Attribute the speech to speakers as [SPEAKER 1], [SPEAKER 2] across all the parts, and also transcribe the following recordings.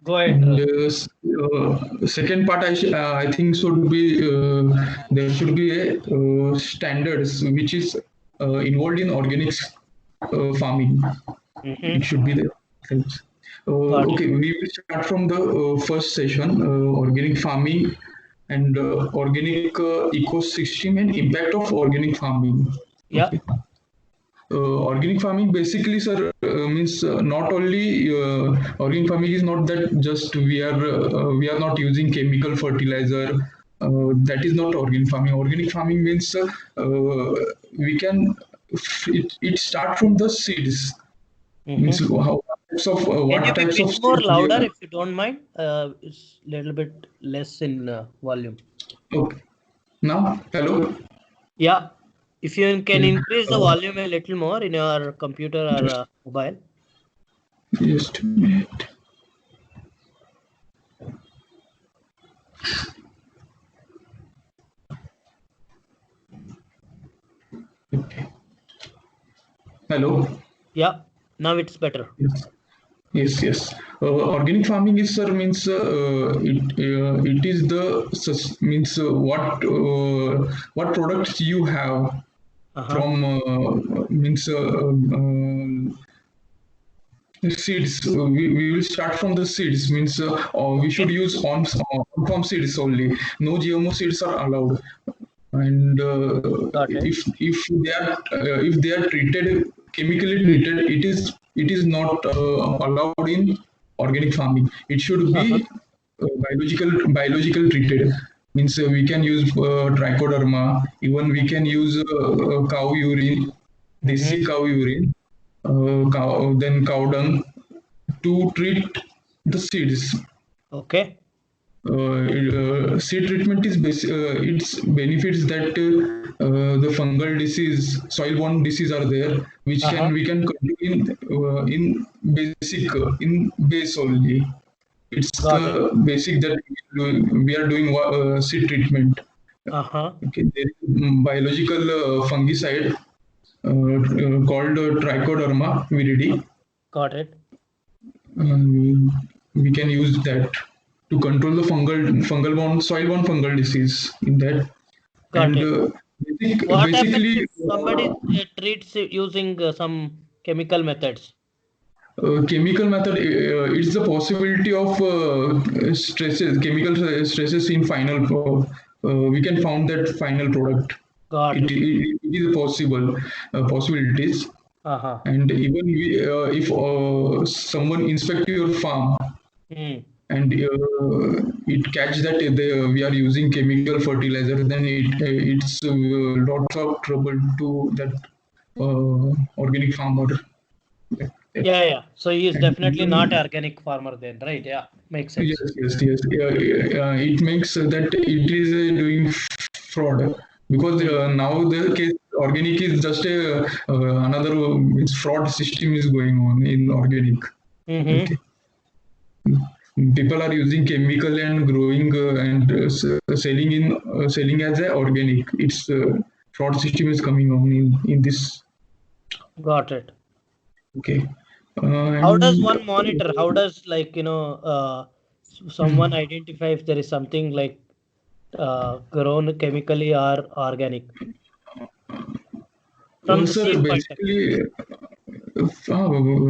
[SPEAKER 1] Go ahead.
[SPEAKER 2] And second part, I think should be there should be a standards which is involved in organic farming. It should be there. Thanks.
[SPEAKER 1] Got it.
[SPEAKER 2] Okay, we will start from the first session, organic farming and organic ecosystem and impact of organic farming.
[SPEAKER 1] Yeah.
[SPEAKER 2] Okay. Organic farming basically, sir, means not only organic farming is not that just we are not using chemical fertilizer. That is not organic farming. Organic farming means we can it start from the seeds. Means how
[SPEAKER 1] Can you
[SPEAKER 2] what
[SPEAKER 1] be a
[SPEAKER 2] types of
[SPEAKER 1] bit more
[SPEAKER 2] seeds we
[SPEAKER 1] louder
[SPEAKER 2] are.
[SPEAKER 1] if you don't mind? It's a little bit less in volume.
[SPEAKER 2] Okay. Now, hello.
[SPEAKER 1] Yeah. If you can
[SPEAKER 2] Okay.
[SPEAKER 1] increase the volume a little more in your computer or
[SPEAKER 2] Just
[SPEAKER 1] mobile.
[SPEAKER 2] just a minute. Okay. Hello.
[SPEAKER 1] Yeah. Now it's better.
[SPEAKER 2] Yes. Yes, yes. Organic farming is, sir, means it is the means what products you have from means seeds. We will start from the seeds. Means we should
[SPEAKER 1] Okay.
[SPEAKER 2] use on farm seeds only. No GMO seeds are allowed. And
[SPEAKER 1] Got it.
[SPEAKER 2] if they are treated chemically treated, it is not allowed in organic farming. It should be biological treated. Means we can use trichoderma. Even we can use cow urine, desi cow urine, then cow dung to treat the seeds.
[SPEAKER 1] Okay.
[SPEAKER 2] Seed treatment is its benefits that the fungal disease, soil-borne disease are there, which can we can control in basic in base only. It's
[SPEAKER 1] Got it.
[SPEAKER 2] the basic that we are doing seed treatment. Okay, there is biological fungicide called Trichoderma viridi.
[SPEAKER 1] Got it.
[SPEAKER 2] We can use that to control the fungal soil borne fungal disease in that.
[SPEAKER 1] Got
[SPEAKER 2] And
[SPEAKER 1] it. What happens
[SPEAKER 2] basically,
[SPEAKER 1] if somebody treats it using some chemical methods?
[SPEAKER 2] chemical method, it's the possibility of stresses, chemical stresses in final. We can found that final product.
[SPEAKER 1] Got it.
[SPEAKER 2] It is possible possibilities. And even if someone inspect your farm and it catch that we are using chemical fertilizer, then it's lots of trouble to that organic farmer.
[SPEAKER 1] Yeah. So he is
[SPEAKER 2] And
[SPEAKER 1] definitely not
[SPEAKER 2] even
[SPEAKER 1] organic farmer then, right? Yeah, makes
[SPEAKER 2] yes,
[SPEAKER 1] sense.
[SPEAKER 2] yes. It makes that it is doing fraud because now the case organic is just a another it's fraud system is going on in organic. Okay. People are using chemical and growing and selling in selling as a organic. It's fraud system is coming on in this.
[SPEAKER 1] Got it.
[SPEAKER 2] Okay.
[SPEAKER 1] How does
[SPEAKER 2] And
[SPEAKER 1] one monitor? How does someone identify if there is something like grown chemically or organic from the
[SPEAKER 2] sir,
[SPEAKER 1] seed point of view?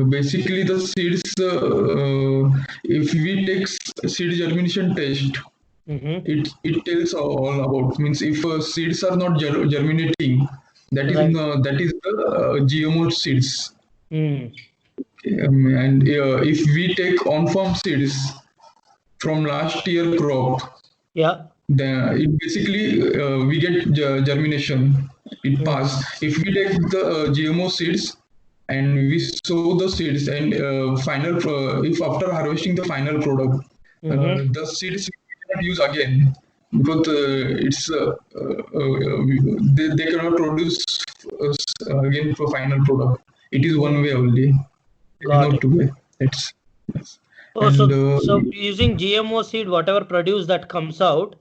[SPEAKER 2] basically the seeds. If we take seed germination test, it tells all about. Means if seeds are not germinating,
[SPEAKER 1] Right.
[SPEAKER 2] that is the GMO seeds.
[SPEAKER 1] Mm.
[SPEAKER 2] And if we take on-farm seeds from last year crop,
[SPEAKER 1] Yeah.
[SPEAKER 2] then it basically we get germination. It pass. If we take the GMO seeds and we sow the seeds and if after harvesting the final product, the seeds we cannot use again because they cannot produce again for final product. It is one way only. It is
[SPEAKER 1] Got
[SPEAKER 2] not
[SPEAKER 1] it.
[SPEAKER 2] two way. It's yes.
[SPEAKER 1] Oh,
[SPEAKER 2] And
[SPEAKER 1] so using GMO seed, whatever produce that comes out,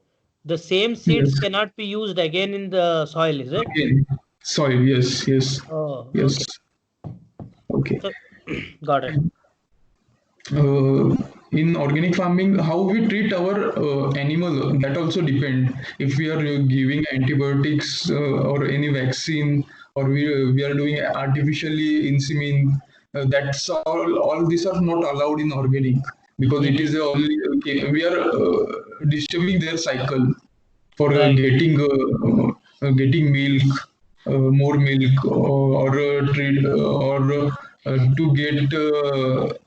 [SPEAKER 1] the same seeds
[SPEAKER 2] yes,
[SPEAKER 1] cannot be used again in the soil, is it?
[SPEAKER 2] again soil. Yes, yes,
[SPEAKER 1] Oh,
[SPEAKER 2] yes.
[SPEAKER 1] okay.
[SPEAKER 2] Okay.
[SPEAKER 1] So, got it.
[SPEAKER 2] Uh, in organic farming, how we treat our animal, that also depend. If we are giving antibiotics or any vaccine, or we are doing artificially insemin, that's all these are not allowed in organic, because it is only we are disturbing their cycle for
[SPEAKER 1] Right.
[SPEAKER 2] getting milk, more milk, or treat, or to get to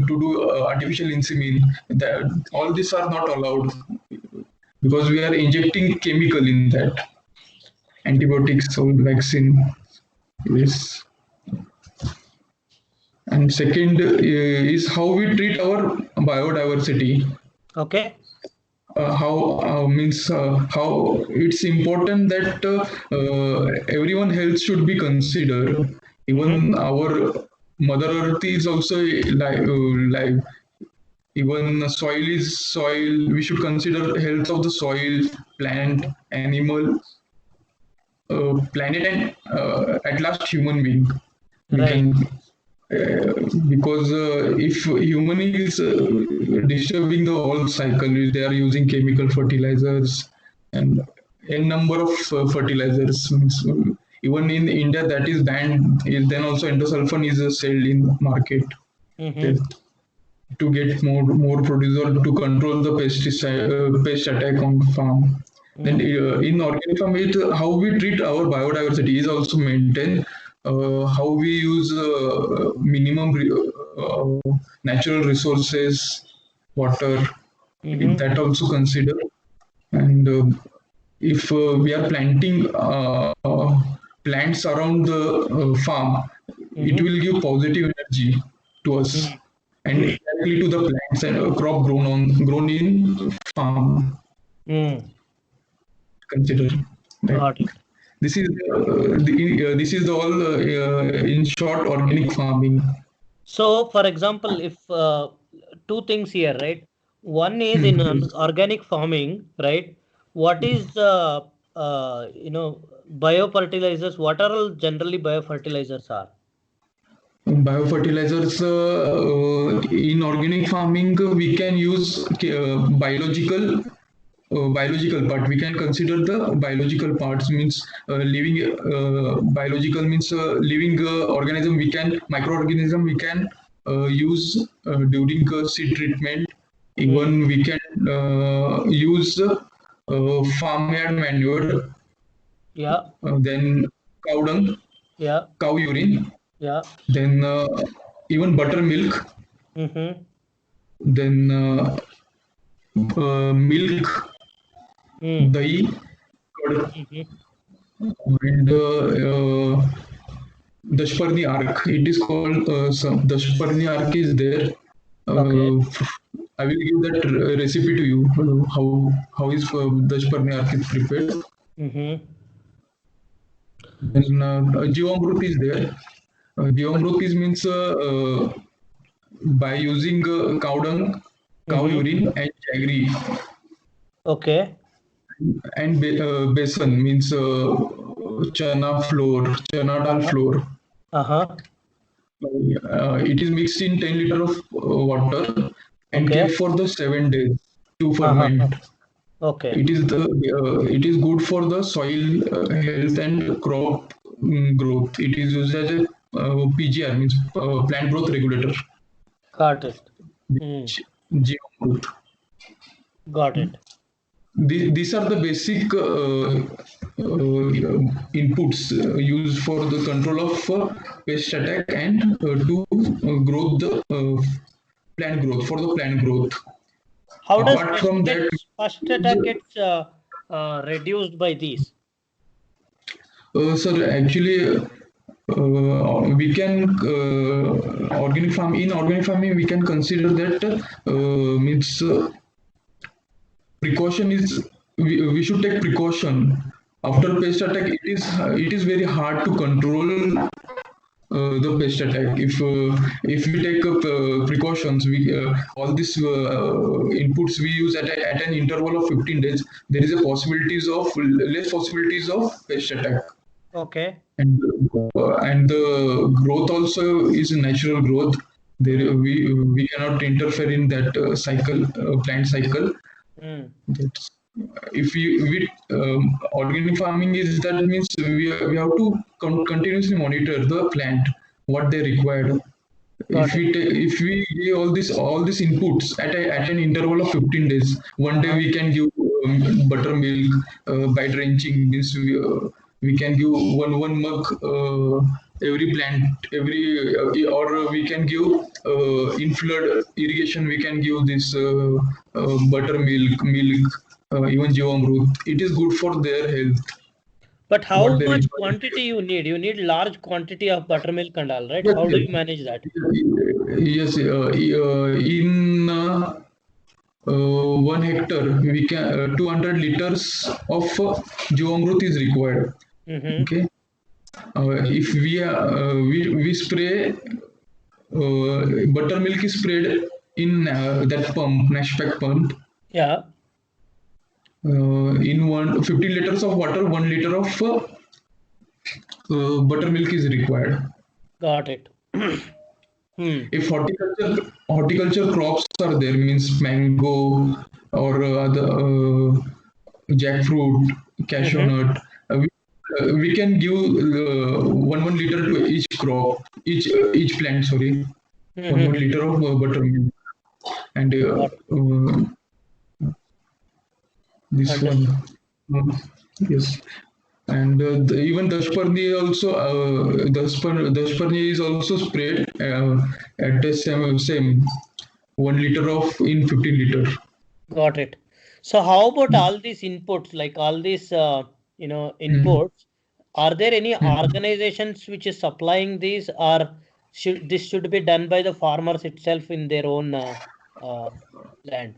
[SPEAKER 2] do artificial insemin. That all these are not allowed, because we are injecting chemical in that, antibiotics or vaccine. Yes. And second is how we treat our biodiversity.
[SPEAKER 1] Okay.
[SPEAKER 2] How means how it's important that everyone health should be considered. Even our mother earth is also live. Even soil is soil. We should consider health of the soil, plant, animal, planet, and at last human being. We
[SPEAKER 1] Right.
[SPEAKER 2] can because if human is disturbing the whole cycle, they are using chemical fertilizers and a number of fertilizers. Means, even in India, that is banned. Then also endosulfan is sold in market.
[SPEAKER 1] Mm-hmm.
[SPEAKER 2] To get more producer to control the pesticide pest attack on farm. Then in organic farm, how we treat our biodiversity is also maintained. How we use minimum natural resources, water, that also consider. And if we are planting plants around the farm, it will give positive energy to us and exactly to the plants and crop grown in farm.
[SPEAKER 1] Mm.
[SPEAKER 2] Consider that
[SPEAKER 1] Got it.
[SPEAKER 2] this is the all in short organic farming.
[SPEAKER 1] So, for example, if two things here, right? One is in
[SPEAKER 2] Yes.
[SPEAKER 1] organic farming, right? What is biofertilizers? What are all generally biofertilizers are?
[SPEAKER 2] Biofertilizers in organic farming, we can use biological part. We can consider the biological parts, means living biological means living organism. We can microorganism we can use during seed treatment. Even we can use farmyard manure,
[SPEAKER 1] Yeah,
[SPEAKER 2] then cow dung,
[SPEAKER 1] yeah,
[SPEAKER 2] cow urine,
[SPEAKER 1] yeah.
[SPEAKER 2] then even buttermilk,
[SPEAKER 1] Mm-hmm.
[SPEAKER 2] then milk,
[SPEAKER 1] Mm.
[SPEAKER 2] dahi, curd,
[SPEAKER 1] Mm-hmm.
[SPEAKER 2] and Dashparni arc. It is called some Dashparni arc is there.
[SPEAKER 1] Okay.
[SPEAKER 2] Uh, I will give that recipe to you. How is Dashparni arc is prepared.
[SPEAKER 1] Mm-hmm.
[SPEAKER 2] Then Jivamrut is there. Jivamrut is means by using cow dung, cow
[SPEAKER 1] Mm-hmm.
[SPEAKER 2] urine, and jaggery,
[SPEAKER 1] Okay.
[SPEAKER 2] and besan means chana dal
[SPEAKER 1] Uh-huh.
[SPEAKER 2] flour.
[SPEAKER 1] Uh-huh.
[SPEAKER 2] It is mixed in 10 liter of water and
[SPEAKER 1] Okay.
[SPEAKER 2] kept for the 7 days to
[SPEAKER 1] Uh-huh.
[SPEAKER 2] ferment.
[SPEAKER 1] Okay.
[SPEAKER 2] It is good for the soil health and crop growth. It is used as a PGR, means plant growth regulator.
[SPEAKER 1] Got it. Mm.
[SPEAKER 2] GMO.
[SPEAKER 1] Got it.
[SPEAKER 2] These are the basic inputs used for the control of pest attack and to growth the plant growth for the plant growth.
[SPEAKER 1] How does
[SPEAKER 2] Apart from that,
[SPEAKER 1] pest attack gets reduced by these?
[SPEAKER 2] sir, actually, we can organic farming we can consider that means precaution is we should take precaution after pest attack. It is very hard to control the pest attack if we take precautions. We all these inputs we use at an interval of 15 days, there is a possibilities of less possibilities of pest attack.
[SPEAKER 1] Okay.
[SPEAKER 2] And the growth also is a natural growth. we cannot interfere in that cycle, plant cycle.
[SPEAKER 1] Mm.
[SPEAKER 2] That's, if we organic farming is that means we have to continuously monitor the plant what they require.
[SPEAKER 1] Got it.
[SPEAKER 2] If we give all these inputs at an interval of 15 days, one day
[SPEAKER 1] Uh-huh.
[SPEAKER 2] we can give buttermilk by drenching, means we can give one mug every plant every or we can give in flood irrigation we can give this buttermilk milk, even Jivamrut. It is good for their health.
[SPEAKER 1] But how
[SPEAKER 2] What they
[SPEAKER 1] much
[SPEAKER 2] require.
[SPEAKER 1] quantity you need? You need large quantity of buttermilk and all, right?
[SPEAKER 2] Yes,
[SPEAKER 1] How do
[SPEAKER 2] yes.
[SPEAKER 1] you manage that?
[SPEAKER 2] Yes, in 1 hectare, we can 200 liters of Jivamrut is required.
[SPEAKER 1] Mm-hmm.
[SPEAKER 2] Okay, if we spray buttermilk is sprayed in that pump, Nashpack pump.
[SPEAKER 1] Yeah,
[SPEAKER 2] In 15 liters of water, 1 liter of buttermilk is required.
[SPEAKER 1] got it.
[SPEAKER 2] If horticulture crops are there, means mango or other jackfruit, cashew
[SPEAKER 1] Mm-hmm.
[SPEAKER 2] nut, we can give 1 liter to each crop, each plant. Sorry, one
[SPEAKER 1] Mm-hmm.
[SPEAKER 2] liter of buttermilk, and
[SPEAKER 1] Got it.
[SPEAKER 2] this one,
[SPEAKER 1] Understood.
[SPEAKER 2] uh, yes. And even Dashparni also, Dashparni is also sprayed at the same 1 liter of in 15 liter.
[SPEAKER 1] Got it. So how about all these inputs, like all these,
[SPEAKER 2] Mm.
[SPEAKER 1] inputs? Are there any
[SPEAKER 2] Mm.
[SPEAKER 1] organizations which is supplying these, or should be done by the farmers itself in their own land?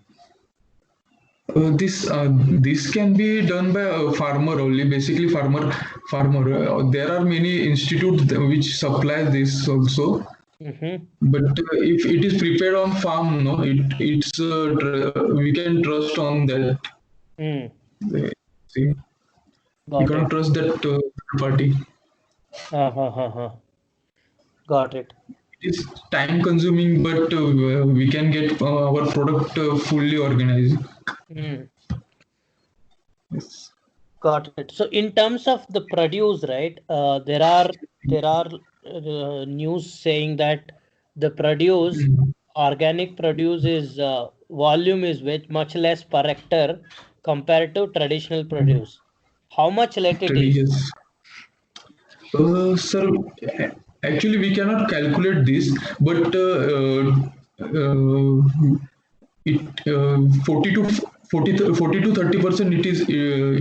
[SPEAKER 2] This can be done by a farmer only. Basically, farmer. There are many institutes which supply this also.
[SPEAKER 1] Mm-hmm.
[SPEAKER 2] But if it is prepared on farm, no, we can trust on that.
[SPEAKER 1] Mm.
[SPEAKER 2] See, we
[SPEAKER 1] Got
[SPEAKER 2] can't
[SPEAKER 1] it.
[SPEAKER 2] trust that third party.
[SPEAKER 1] Got it.
[SPEAKER 2] It's time consuming, but we can get our product fully organized.
[SPEAKER 1] Mm.
[SPEAKER 2] Yes.
[SPEAKER 1] Got it. So in terms of the produce, right? There are news saying that the produce,
[SPEAKER 2] Mm.
[SPEAKER 1] organic produce is volume is much less per hectare compared to traditional produce. How much let it is?
[SPEAKER 2] Yes. Sir, actually, we cannot calculate this, but it 40 to 30%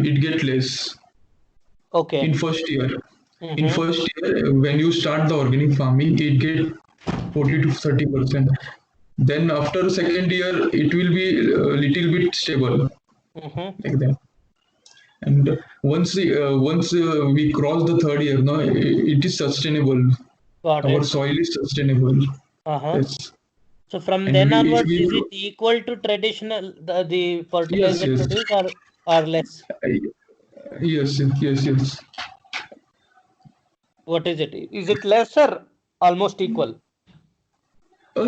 [SPEAKER 2] it get less in
[SPEAKER 1] Okay.
[SPEAKER 2] first year. In
[SPEAKER 1] Mm-hmm.
[SPEAKER 2] first year, when you start the organic farming, it get 40 to 30%. Then after second year, it will be a little bit stable
[SPEAKER 1] Mm-hmm.
[SPEAKER 2] like that. And once we cross the third year, no, it is sustainable.
[SPEAKER 1] Got
[SPEAKER 2] Our
[SPEAKER 1] it.
[SPEAKER 2] soil is sustainable.
[SPEAKER 1] Uh-huh.
[SPEAKER 2] Yes,
[SPEAKER 1] So from
[SPEAKER 2] and
[SPEAKER 1] then
[SPEAKER 2] if
[SPEAKER 1] onwards,
[SPEAKER 2] we
[SPEAKER 1] is it equal to traditional the
[SPEAKER 2] yes,
[SPEAKER 1] fertilizer
[SPEAKER 2] yes,
[SPEAKER 1] produce, or less?
[SPEAKER 2] yes.
[SPEAKER 1] What is it? Is it less or almost equal?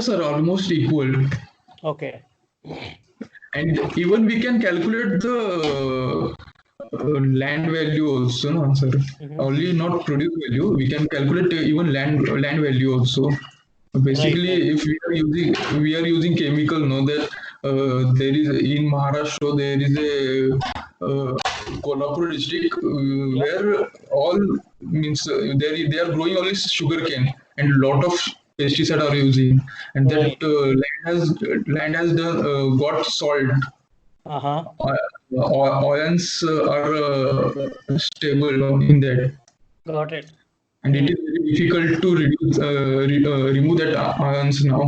[SPEAKER 2] Sir, almost equal.
[SPEAKER 1] Okay.
[SPEAKER 2] And even we can calculate the land value also, no, sir.
[SPEAKER 1] Mm-hmm.
[SPEAKER 2] Only not produce value. We can calculate even land value also.
[SPEAKER 1] Right,
[SPEAKER 2] Basically,
[SPEAKER 1] right.
[SPEAKER 2] if we are using chemical, no, that there is in Maharashtra there is a Kolhapur district
[SPEAKER 1] Yeah.
[SPEAKER 2] where all means they are growing only sugarcane and lot of pesticide are using, and that
[SPEAKER 1] Right.
[SPEAKER 2] land has got salt.
[SPEAKER 1] Uh-huh.
[SPEAKER 2] Ions are stable in that,
[SPEAKER 1] Got it.
[SPEAKER 2] and it
[SPEAKER 1] Mm.
[SPEAKER 2] is very difficult to remove that ions now.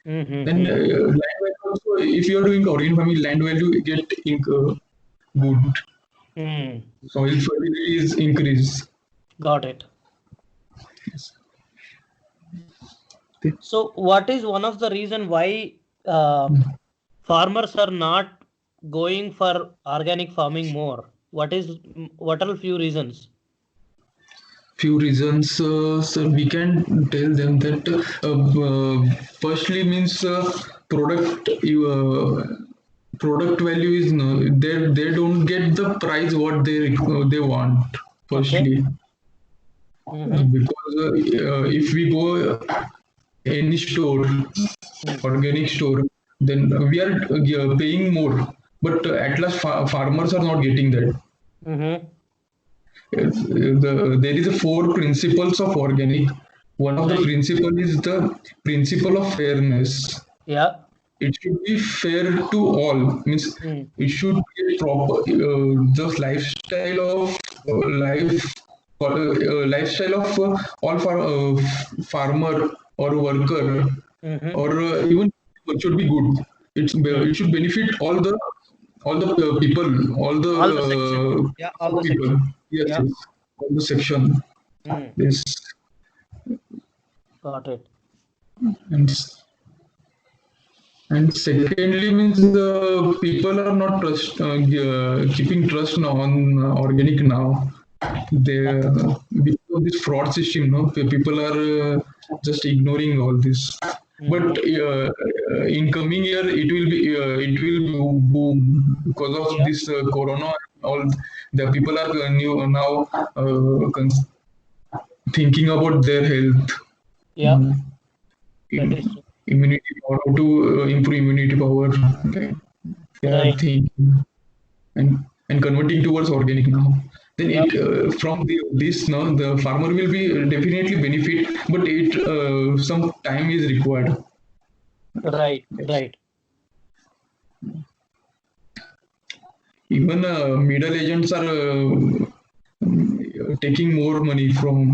[SPEAKER 2] Then
[SPEAKER 1] Mm-hmm.
[SPEAKER 2] land value also, if you are doing organic farming, land value get good.
[SPEAKER 1] Mm.
[SPEAKER 2] Soil fertility is increased.
[SPEAKER 1] Got it.
[SPEAKER 2] Yes.
[SPEAKER 1] So what is one of the reason why farmers are not going for organic farming more? What are few reasons?
[SPEAKER 2] few reasons. So we can tell them that firstly means product product value is no, they don't get the price what they want.
[SPEAKER 1] Okay.
[SPEAKER 2] Firstly,
[SPEAKER 1] Mm-hmm.
[SPEAKER 2] because if we go any store, organic store, then we are paying more. But at last, farmers are not getting that.
[SPEAKER 1] Mm-hmm.
[SPEAKER 2] There is a four principles of organic. One of the
[SPEAKER 1] Right.
[SPEAKER 2] principle is the principle of fairness.
[SPEAKER 1] Yeah.
[SPEAKER 2] It should be fair to all. Means
[SPEAKER 1] Mm.
[SPEAKER 2] it should be proper. The lifestyle of lifestyle of all farmer or worker
[SPEAKER 1] Mm-hmm.
[SPEAKER 2] or even it should be good.
[SPEAKER 1] Mm.
[SPEAKER 2] It should benefit all the people, all the
[SPEAKER 1] All the section. Yeah. All the
[SPEAKER 2] people.
[SPEAKER 1] section.
[SPEAKER 2] Yes,
[SPEAKER 1] Yeah.
[SPEAKER 2] yes, all the section.
[SPEAKER 1] Mm.
[SPEAKER 2] Yes,
[SPEAKER 1] Got it.
[SPEAKER 2] and and secondly means the people are not keeping trust now on organic now. They because of this fraud system, no, people are just ignoring all this. But
[SPEAKER 1] Mm-hmm.
[SPEAKER 2] in coming year, it will boom because of
[SPEAKER 1] Yeah.
[SPEAKER 2] this corona. All the people are now thinking about their health,
[SPEAKER 1] Yeah.
[SPEAKER 2] mm,
[SPEAKER 1] That is true.
[SPEAKER 2] immunity power, how to improve immunity power. Okay. They are
[SPEAKER 1] Right.
[SPEAKER 2] thinking and converting towards organic now. Then
[SPEAKER 1] Yeah.
[SPEAKER 2] it from this now the farmer will be definitely benefit, but it some time is required.
[SPEAKER 1] Right. Right.
[SPEAKER 2] Even middle agents are taking more money from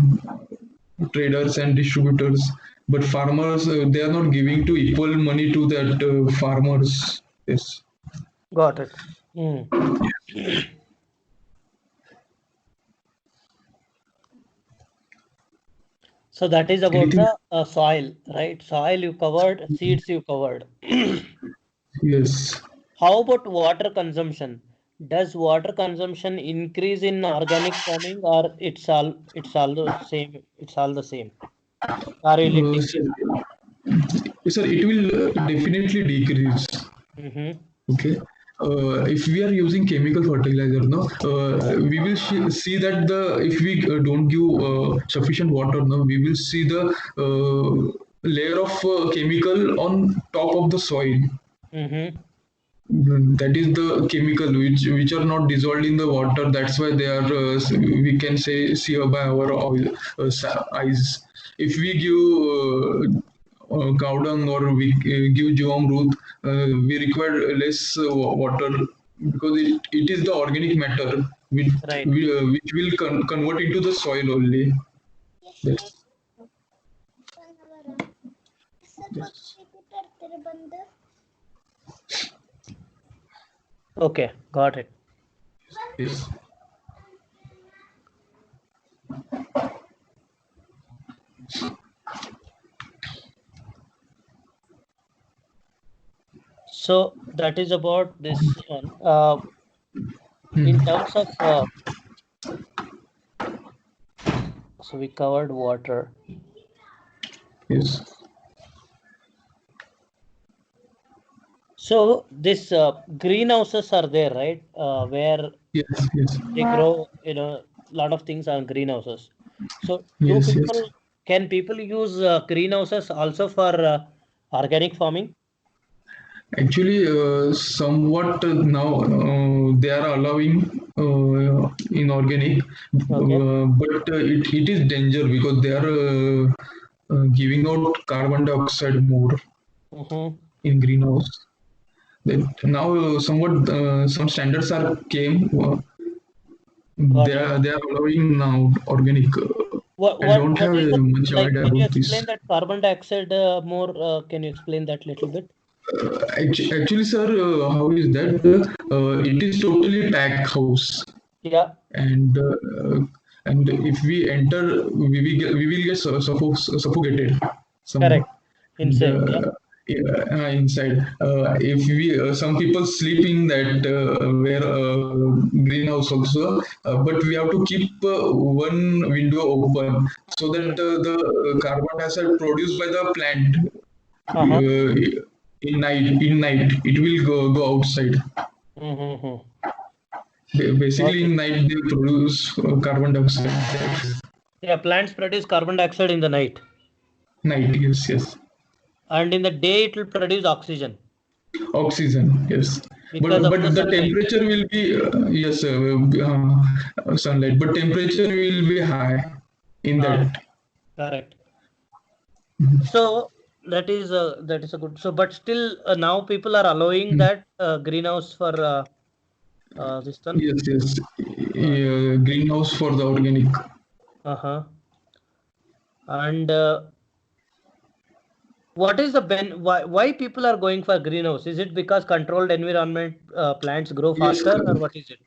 [SPEAKER 2] traders and distributors, but farmers they are not giving to equal money to that farmers. Yes.
[SPEAKER 1] Got it. Mm. So that is about
[SPEAKER 2] Anything?
[SPEAKER 1] the soil, right? Soil you covered, seeds you covered.
[SPEAKER 2] Yes.
[SPEAKER 1] How about water consumption? Does water consumption increase in organic farming, or it's all the same? It's all the same. Are you
[SPEAKER 2] Uh,
[SPEAKER 1] letting
[SPEAKER 2] sir,
[SPEAKER 1] it?
[SPEAKER 2] sir, it will definitely decrease.
[SPEAKER 1] Mm-hmm.
[SPEAKER 2] Okay. If we are using chemical fertilizer, no, we will see that the if we don't give sufficient water, no, we will see the layer of chemical on top of the soil.
[SPEAKER 1] Mm-hmm.
[SPEAKER 2] That is the chemical which are not dissolved in the water. That's why they are we can say see by our eyes. If we give cow dung or we give Jivamrut, we require less water because it is the organic matter
[SPEAKER 1] Right.
[SPEAKER 2] which will convert into the soil only. That's, that's
[SPEAKER 1] Okay. Got it.
[SPEAKER 2] yes.
[SPEAKER 1] So that is about this one. In
[SPEAKER 2] Hmm.
[SPEAKER 1] terms of so we covered water.
[SPEAKER 2] Yes.
[SPEAKER 1] So this greenhouses are there, right? Where
[SPEAKER 2] Yes. Yes.
[SPEAKER 1] they grow, a lot of things are greenhouses. So
[SPEAKER 2] Yes. Yes.
[SPEAKER 1] can people use greenhouses also for organic farming?
[SPEAKER 2] Actually, somewhat now they are allowing in organic,
[SPEAKER 1] Okay.
[SPEAKER 2] but it is danger because they are giving out carbon dioxide more
[SPEAKER 1] Mm-hmm.
[SPEAKER 2] in greenhouse. Then now somewhat some standards are came.
[SPEAKER 1] Got it.
[SPEAKER 2] They are allowing now organic. I don't
[SPEAKER 1] What
[SPEAKER 2] have
[SPEAKER 1] is the,
[SPEAKER 2] much
[SPEAKER 1] like?
[SPEAKER 2] idea
[SPEAKER 1] Can you
[SPEAKER 2] about
[SPEAKER 1] explain
[SPEAKER 2] this.
[SPEAKER 1] that carbon dioxide more? Can you explain that little bit?
[SPEAKER 2] Actually, sir, how is that? It is totally packed house.
[SPEAKER 1] Yeah.
[SPEAKER 2] and if we enter we will get suffocated some
[SPEAKER 1] Correct.
[SPEAKER 2] and
[SPEAKER 1] Inside. Yeah.
[SPEAKER 2] inside. If we some people sleep in that where greenhouse also, but we have to keep one window open so that the carbon dioxide produced by the plant
[SPEAKER 1] Uh-huh.
[SPEAKER 2] in night it will go outside.
[SPEAKER 1] Mm-hmm.
[SPEAKER 2] Basically,
[SPEAKER 1] Okay.
[SPEAKER 2] in night they produce carbon dioxide.
[SPEAKER 1] Yeah, plants produce carbon dioxide in the night,
[SPEAKER 2] Night, yes.
[SPEAKER 1] and in the day it will produce oxygen
[SPEAKER 2] Oxygen, yes.
[SPEAKER 1] because
[SPEAKER 2] But
[SPEAKER 1] of the
[SPEAKER 2] the
[SPEAKER 1] sunlight.
[SPEAKER 2] temperature will be yes, sunlight. But temperature will be high in
[SPEAKER 1] Ah,
[SPEAKER 2] that.
[SPEAKER 1] correct. So that is a good. So, but still now people are allowing
[SPEAKER 2] Mm.
[SPEAKER 1] that greenhouse for this one.
[SPEAKER 2] Yes.
[SPEAKER 1] Got it.
[SPEAKER 2] Greenhouse for the organic.
[SPEAKER 1] Uh-huh. And what is the why people are going for greenhouse? Is it because controlled environment plants grow
[SPEAKER 2] Yes,
[SPEAKER 1] faster, or what is it?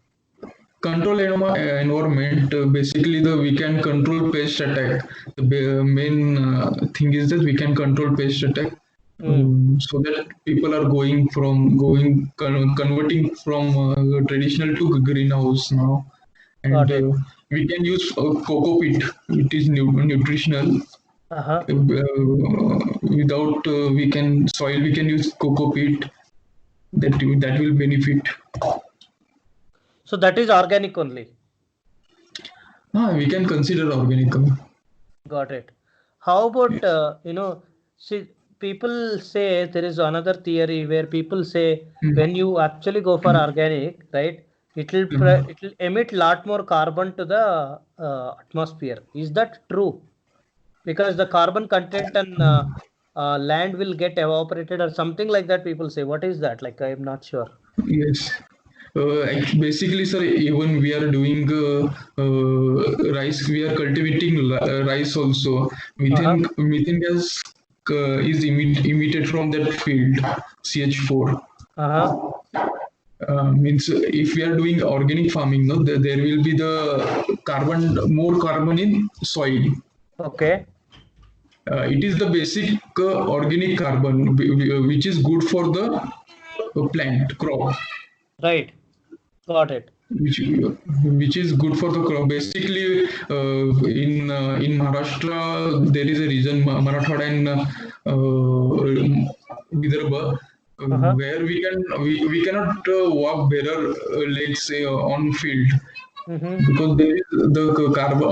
[SPEAKER 2] control environment. Basically, the we can control pest attack. The main thing is that we can control pest attack.
[SPEAKER 1] Hmm.
[SPEAKER 2] So that people are converting from traditional to greenhouse now, and
[SPEAKER 1] Got it.
[SPEAKER 2] we can use coco peat. It is nutritional.
[SPEAKER 1] Uh-huh.
[SPEAKER 2] Without we can soil, we can use coco peat. That will benefit.
[SPEAKER 1] So that is organic only.
[SPEAKER 2] We can consider organic.
[SPEAKER 1] Got it. How about see, people say there is another theory where people say
[SPEAKER 2] Mm.
[SPEAKER 1] when you actually go for organic, right,
[SPEAKER 2] Mm.
[SPEAKER 1] it will emit lot more carbon to the atmosphere. Is that true? Because the carbon content and land will get evaporated or something like that. People say, what is that? Like, I am not sure.
[SPEAKER 2] Yes. Basically, sir, even we are doing rice, we are cultivating rice also.
[SPEAKER 1] Uh-huh.
[SPEAKER 2] Methane gas is emitted from that field, CH4.
[SPEAKER 1] Uh-huh.
[SPEAKER 2] Means if we are doing organic farming, no, there will be the more carbon in soil.
[SPEAKER 1] Okay.
[SPEAKER 2] It is the basic organic carbon which is good for the plant crop.
[SPEAKER 1] Right. Got it.
[SPEAKER 2] Which is good for the crop. Basically, in Maharashtra, there is a region Marathwada and Vidarbha
[SPEAKER 1] Uh-huh.
[SPEAKER 2] where we cannot walk better legs on field
[SPEAKER 1] Mm-hmm.
[SPEAKER 2] because there is the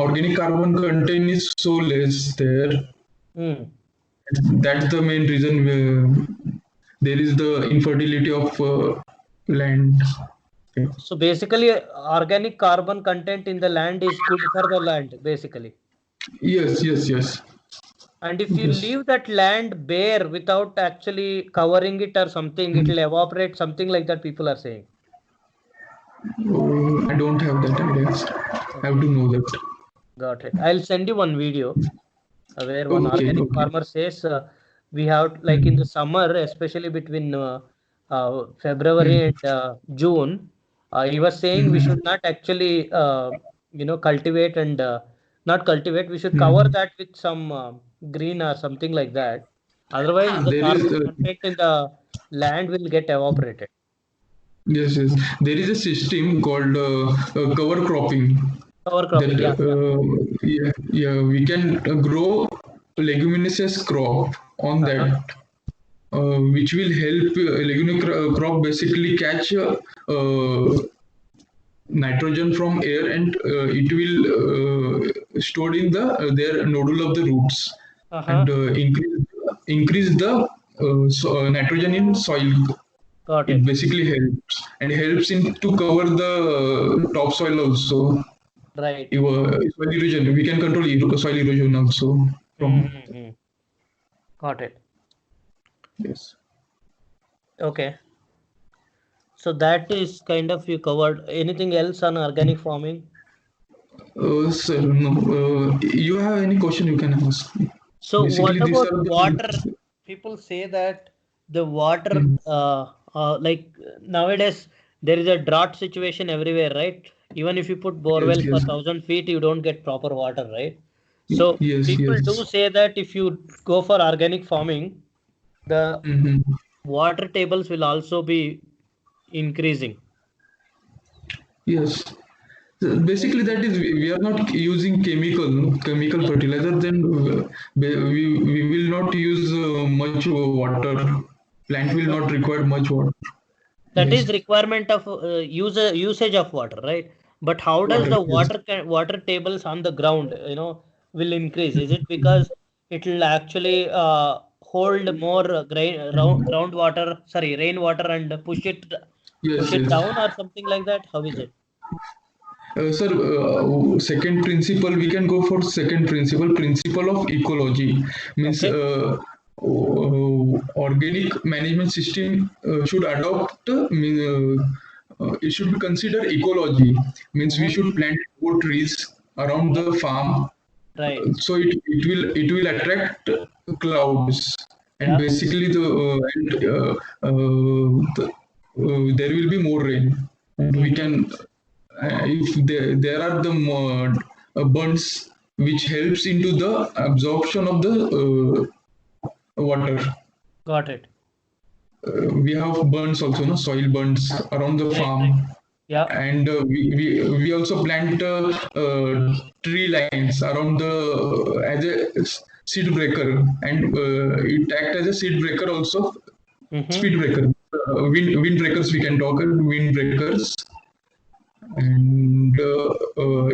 [SPEAKER 2] organic carbon content is so less there.
[SPEAKER 1] Mm.
[SPEAKER 2] That's the main reason there is the infertility of land. Okay.
[SPEAKER 1] So basically, organic carbon content in the land is good for the land, basically.
[SPEAKER 2] Yes.
[SPEAKER 1] And if you
[SPEAKER 2] Yes.
[SPEAKER 1] leave that land bare without actually covering it or something, it
[SPEAKER 2] Mm.
[SPEAKER 1] will evaporate, something like that, people are saying.
[SPEAKER 2] Oh, I don't have that idea. I have
[SPEAKER 1] Okay,
[SPEAKER 2] to know that.
[SPEAKER 1] got it. I'll send you one video where one organic
[SPEAKER 2] Okay.
[SPEAKER 1] farmer says we have, like in the
[SPEAKER 2] Mm.
[SPEAKER 1] summer, especially between February
[SPEAKER 2] Mm.
[SPEAKER 1] and June, he was saying we
[SPEAKER 2] Mm.
[SPEAKER 1] should not actually, cultivate and not cultivate, we should cover
[SPEAKER 2] Mm.
[SPEAKER 1] that with some green or something like that. Otherwise, the
[SPEAKER 2] There is
[SPEAKER 1] carbon content in the land will get evaporated.
[SPEAKER 2] yes. There is a system called cover cropping
[SPEAKER 1] Cover
[SPEAKER 2] that
[SPEAKER 1] cropping, yeah, yeah.
[SPEAKER 2] we can grow leguminous crop on
[SPEAKER 1] Uh-huh.
[SPEAKER 2] that, which will help leguminous crop basically catch nitrogen from air and it will stored in the their nodule of the roots
[SPEAKER 1] Uh-huh.
[SPEAKER 2] and increase the nitrogen in soil.
[SPEAKER 1] Got
[SPEAKER 2] It
[SPEAKER 1] it.
[SPEAKER 2] basically helps in to cover the topsoil also.
[SPEAKER 1] Right.
[SPEAKER 2] Soil erosion, we can control soil erosion also from
[SPEAKER 1] Mm-hmm. Got it.
[SPEAKER 2] yes.
[SPEAKER 1] Okay. So that is kind of you covered. Anything else on organic farming?
[SPEAKER 2] Sir, no. You have any question you can ask me.
[SPEAKER 1] So what
[SPEAKER 2] Basically, these
[SPEAKER 1] about
[SPEAKER 2] are
[SPEAKER 1] water?
[SPEAKER 2] the
[SPEAKER 1] People say that the water,
[SPEAKER 2] mm,
[SPEAKER 1] like nowadays, there is a drought situation everywhere, right? Even if you put
[SPEAKER 2] yes,
[SPEAKER 1] borewell for
[SPEAKER 2] yes,
[SPEAKER 1] 1,000 feet, you don't get proper water, right? So
[SPEAKER 2] yes,
[SPEAKER 1] people do
[SPEAKER 2] yes.
[SPEAKER 1] say that if you go for organic farming, the
[SPEAKER 2] Mhm.
[SPEAKER 1] water tables will also be increasing.
[SPEAKER 2] Yes. So basically, that is we are not using chemical fertilizer. Then we will not use much water. Plant will
[SPEAKER 1] So
[SPEAKER 2] not require much water.
[SPEAKER 1] that
[SPEAKER 2] Yes,
[SPEAKER 1] is requirement of usage of water, right? But how does
[SPEAKER 2] water.
[SPEAKER 1] the
[SPEAKER 2] Yes.
[SPEAKER 1] water tables on the ground, will increase? Is it because it will actually hold more groundwater, sorry, rainwater, and push
[SPEAKER 2] Yes.
[SPEAKER 1] it
[SPEAKER 2] Yes.
[SPEAKER 1] down or something like that? How is it?
[SPEAKER 2] Sir, second principle, we can go for second principle, principle of ecology. Means
[SPEAKER 1] Okay.
[SPEAKER 2] organic management system should adopt, it should consider ecology. Means we
[SPEAKER 1] Mm-hmm.
[SPEAKER 2] should plant more trees around
[SPEAKER 1] Yep.
[SPEAKER 2] the farm,
[SPEAKER 1] Right.
[SPEAKER 2] so it will attract clouds, and
[SPEAKER 1] Yeah.
[SPEAKER 2] basically there will be more rain, and we
[SPEAKER 1] Mm-hmm.
[SPEAKER 2] can if there are the bunds which helps into the absorption of the water.
[SPEAKER 1] Got it.
[SPEAKER 2] We have bunds also, no, soil bunds around the
[SPEAKER 1] Right.
[SPEAKER 2] farm,
[SPEAKER 1] Right. Yeah.
[SPEAKER 2] and we also plant tree lines around the as a seed breaker, and it act as a seed breaker also,
[SPEAKER 1] Mm-hmm.
[SPEAKER 2] speed breaker, wind breakers, we can talk wind breakers, and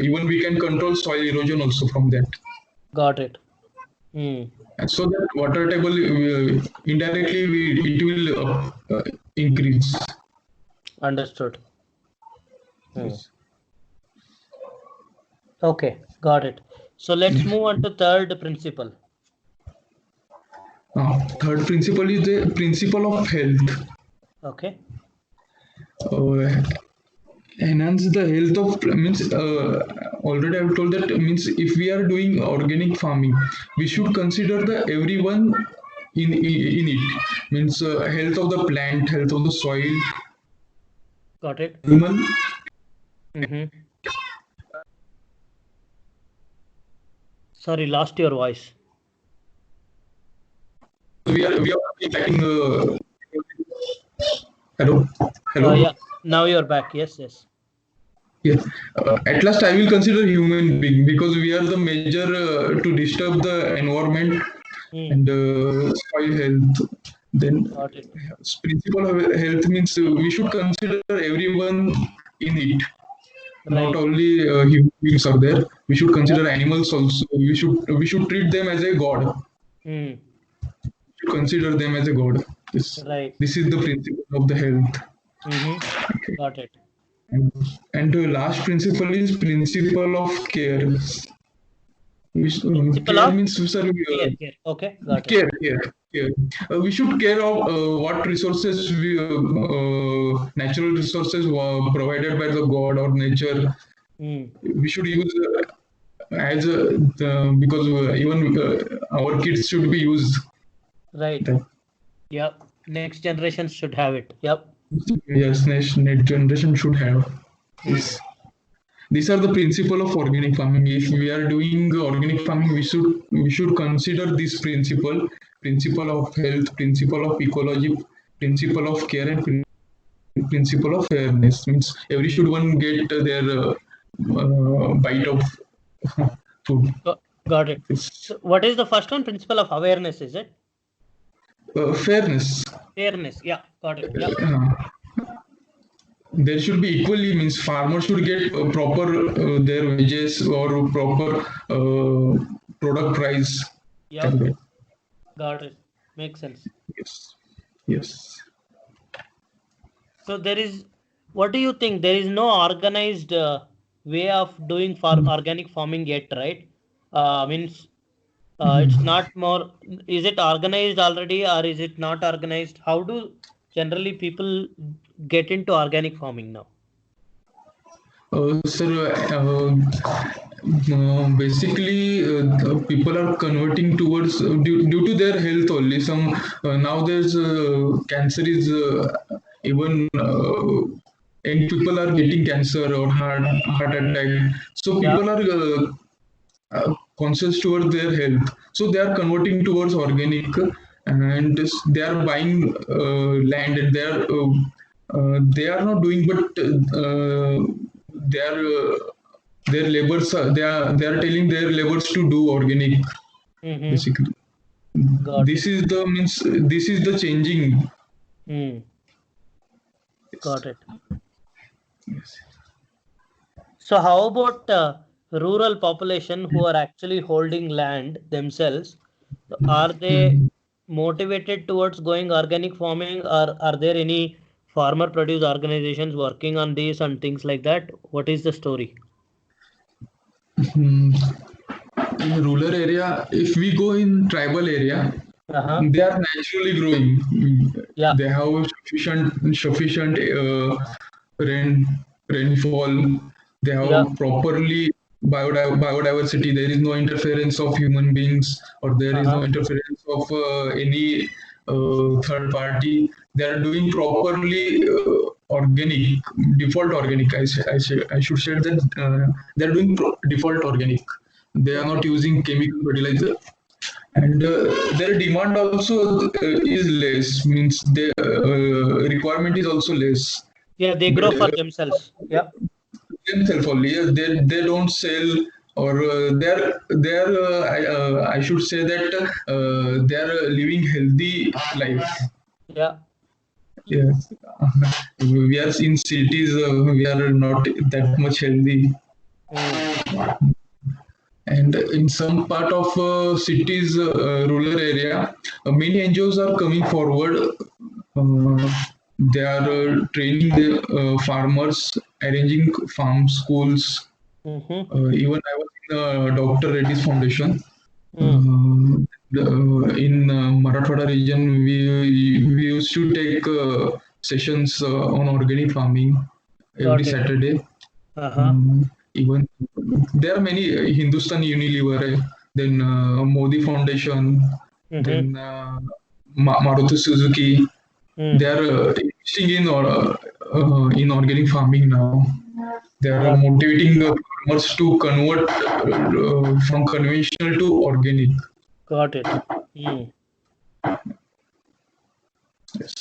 [SPEAKER 2] even we can control soil erosion also from that.
[SPEAKER 1] Got it. Mm.
[SPEAKER 2] And so that water table indirectly it will increase.
[SPEAKER 1] Understood. Mm.
[SPEAKER 2] Yes.
[SPEAKER 1] Okay. Got it. So let's move on to third principle.
[SPEAKER 2] Third principle is the principle of health.
[SPEAKER 1] Okay.
[SPEAKER 2] Uh, enhance the health of means already I've told that means if we are doing organic farming, we should
[SPEAKER 1] Mm-hmm.
[SPEAKER 2] consider the everyone in it, means health of the plant, health of the soil,
[SPEAKER 1] Got it.
[SPEAKER 2] animal.
[SPEAKER 1] Mm-hmm. Sorry, lost your voice.
[SPEAKER 2] We are tracking hello, hello.
[SPEAKER 1] Yeah. Now you're back. Yes. Yes.
[SPEAKER 2] Yes. At last, I will consider human being because we are the major to disturb the environment
[SPEAKER 1] Mm.
[SPEAKER 2] and soil health. Then,
[SPEAKER 1] Got it.
[SPEAKER 2] principle of health means we should consider everyone in it. Not
[SPEAKER 1] Right.
[SPEAKER 2] only human beings are there. We should
[SPEAKER 1] Yeah.
[SPEAKER 2] consider animals also. We should treat them as a god.
[SPEAKER 1] Mm.
[SPEAKER 2] We should consider them as a god. This
[SPEAKER 1] Right.
[SPEAKER 2] this is the principle of the health.
[SPEAKER 1] Mm-hmm. Got it.
[SPEAKER 2] And the last principle is principle of care. Which,
[SPEAKER 1] Principle
[SPEAKER 2] care
[SPEAKER 1] of
[SPEAKER 2] means sir,
[SPEAKER 1] care. Care. Okay. Got it.
[SPEAKER 2] care. We should care of what resources natural resources were provided by the God or nature.
[SPEAKER 1] Mm.
[SPEAKER 2] We should use as because even our kids should be used.
[SPEAKER 1] Right. Yep. Next generation should have it. Yep.
[SPEAKER 2] Yes, next generation should have
[SPEAKER 1] Mm.
[SPEAKER 2] this. These are the principle of organic farming. If we are doing organic farming, we should consider this principle of health, principle of ecology, principle of care, and principle of fairness. Means every should one get their bite of food.
[SPEAKER 1] Got it.
[SPEAKER 2] This
[SPEAKER 1] So what is the first one? Principle of awareness, is it?
[SPEAKER 2] fairness.
[SPEAKER 1] Fairness. Yeah. Got it. Yep.
[SPEAKER 2] Uh, there should be equally, means farmers should get proper their wages or proper product price.
[SPEAKER 1] Yep. Got it. Makes sense.
[SPEAKER 2] Yes. Yes.
[SPEAKER 1] So what do you think? There is no organized way of doing organic farming yet, right? Means it's not more. Is it organized already, or is it not organized? How do generally people get into organic farming now?
[SPEAKER 2] Sir, basically, the people are converting towards due to their health only. Some nowadays cancer is even young people are getting cancer or heart attack. So
[SPEAKER 1] Yeah.
[SPEAKER 2] people are conscious towards their health. So they are converting towards organic. and they are buying land, and they are not doing, but they are their laborers they are telling their laborers to do organic,
[SPEAKER 1] Mm-hmm.
[SPEAKER 2] basically.
[SPEAKER 1] Got
[SPEAKER 2] This
[SPEAKER 1] it.
[SPEAKER 2] is the means this is the changing.
[SPEAKER 1] Mm. Got it.
[SPEAKER 2] Yes.
[SPEAKER 1] So how about rural population who are actually holding land themselves? Are they
[SPEAKER 2] Mhm.
[SPEAKER 1] motivated towards going organic farming, or are there any farmer produce organizations working on this and things like that? What is the story?
[SPEAKER 2] Hmm. In rural area, if we go in tribal area,
[SPEAKER 1] Uh-huh.
[SPEAKER 2] they are naturally growing.
[SPEAKER 1] Yeah.
[SPEAKER 2] They have sufficient rainfall. They
[SPEAKER 1] Yeah.
[SPEAKER 2] have properly biodiversity. There is no interference of human beings, or there is
[SPEAKER 1] Uh-huh.
[SPEAKER 2] no interference of any third party. They are doing properly organic, default organic. I should say that they are doing default organic. They are
[SPEAKER 1] Okay.
[SPEAKER 2] not using chemical fertilizer, and their demand also is less, means the requirement is also less,
[SPEAKER 1] Yeah, they
[SPEAKER 2] but
[SPEAKER 1] grow for themselves. Yeah.
[SPEAKER 2] themselves only, yes, they don't sell, or I should say that they're living healthy life.
[SPEAKER 1] Yeah.
[SPEAKER 2] Yes. We are in cities, we are not that much healthy,
[SPEAKER 1] Mm.
[SPEAKER 2] and in some part of cities, rural area, many NGOs are coming forward. uh, they are training the farmers, arranging farm schools.
[SPEAKER 1] Mm-hmm.
[SPEAKER 2] Even I was in Dr. Reddy's Foundation.
[SPEAKER 1] Mm.
[SPEAKER 2] In Marathwada region, we used to take sessions on organic farming every
[SPEAKER 1] Got it.
[SPEAKER 2] Saturday.
[SPEAKER 1] Uh-huh.
[SPEAKER 2] Even there are many, Hindustan Unilever, then Modi Foundation,
[SPEAKER 1] Mm-hmm.
[SPEAKER 2] then Maruti Suzuki. They
[SPEAKER 1] Mm.
[SPEAKER 2] are investing in organic farming now. They are
[SPEAKER 1] Got it.
[SPEAKER 2] motivating the farmers to convert from conventional to organic.
[SPEAKER 1] Got it. Mm.
[SPEAKER 2] Yes.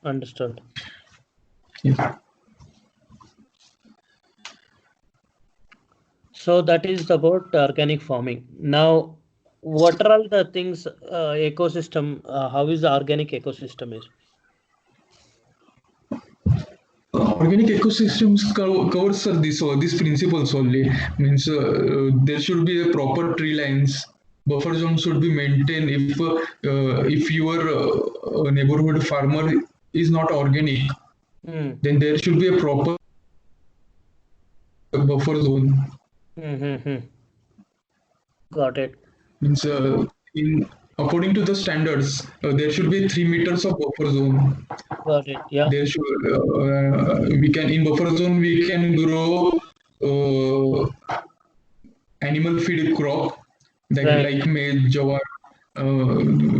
[SPEAKER 1] Understood.
[SPEAKER 2] Yes.
[SPEAKER 1] So that is about organic farming. Now, what are all the things ecosystem? How is the organic ecosystem is?
[SPEAKER 2] Organic ecosystems covers these principles only. Means there should be a proper tree lines. Buffer zone should be maintained. If your neighborhood farmer is not organic,
[SPEAKER 1] Mm.
[SPEAKER 2] then there should be a proper buffer zone.
[SPEAKER 1] Mm-hmm. Got it.
[SPEAKER 2] Means in according to the standards, there should be 3 meters of buffer zone.
[SPEAKER 1] Got it. Yeah.
[SPEAKER 2] There should we can in buffer zone we can grow animal feed crop,
[SPEAKER 1] Right.
[SPEAKER 2] like maize, jawar,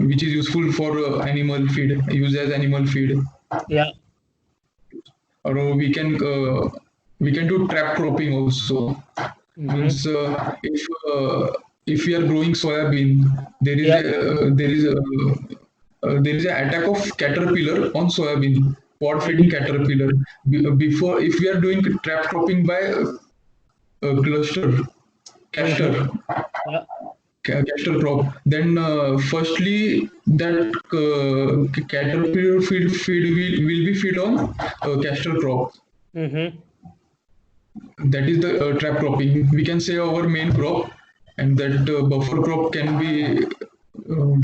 [SPEAKER 2] which is useful for animal feed, used as animal feed.
[SPEAKER 1] Yeah.
[SPEAKER 2] Or we can do trap cropping also.
[SPEAKER 1] Mm-hmm.
[SPEAKER 2] Means if we are growing soybean,
[SPEAKER 1] Yeah.
[SPEAKER 2] there is an attack of caterpillar on soybean, pod feeding
[SPEAKER 1] Mm-hmm.
[SPEAKER 2] caterpillar. Before, if we are doing trap cropping by cluster
[SPEAKER 1] Mm-hmm.
[SPEAKER 2] castor
[SPEAKER 1] Yeah.
[SPEAKER 2] castor crop, then firstly that caterpillar feed will be feed on castor crop.
[SPEAKER 1] Mm-hmm.
[SPEAKER 2] That is the trap cropping. We can say our main crop, and that buffer crop can be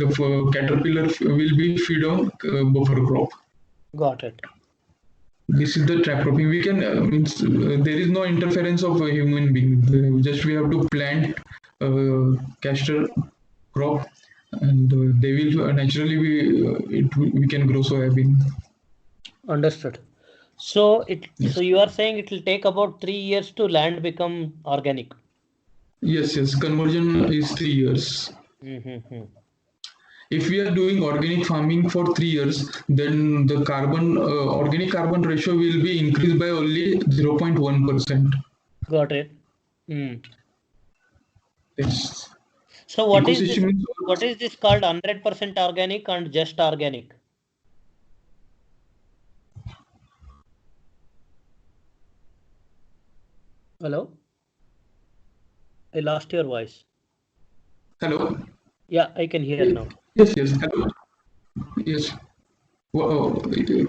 [SPEAKER 2] the caterpillar will be feed on buffer crop.
[SPEAKER 1] Got it.
[SPEAKER 2] This is the trap cropping. We can means there is no interference of a human being. Just we have to plant castor crop, and they will naturally we can grow soybean.
[SPEAKER 1] Understood. So
[SPEAKER 2] Yes,
[SPEAKER 1] you are saying it will take about 3 years to land become organic.
[SPEAKER 2] yes. Conversion is 3 years.
[SPEAKER 1] Mm-hmm.
[SPEAKER 2] If we are doing organic farming for 3 years, then the carbon organic carbon ratio will be increased by only 0.1%.
[SPEAKER 1] Got it. Mm.
[SPEAKER 2] Yes.
[SPEAKER 1] So what is this?
[SPEAKER 2] ecosystem is
[SPEAKER 1] What is this called 100% organic and just organic? Hello? I lost your voice.
[SPEAKER 2] hello.
[SPEAKER 1] Yeah, I can hear now.
[SPEAKER 2] Yes, yes. Hello. Yes.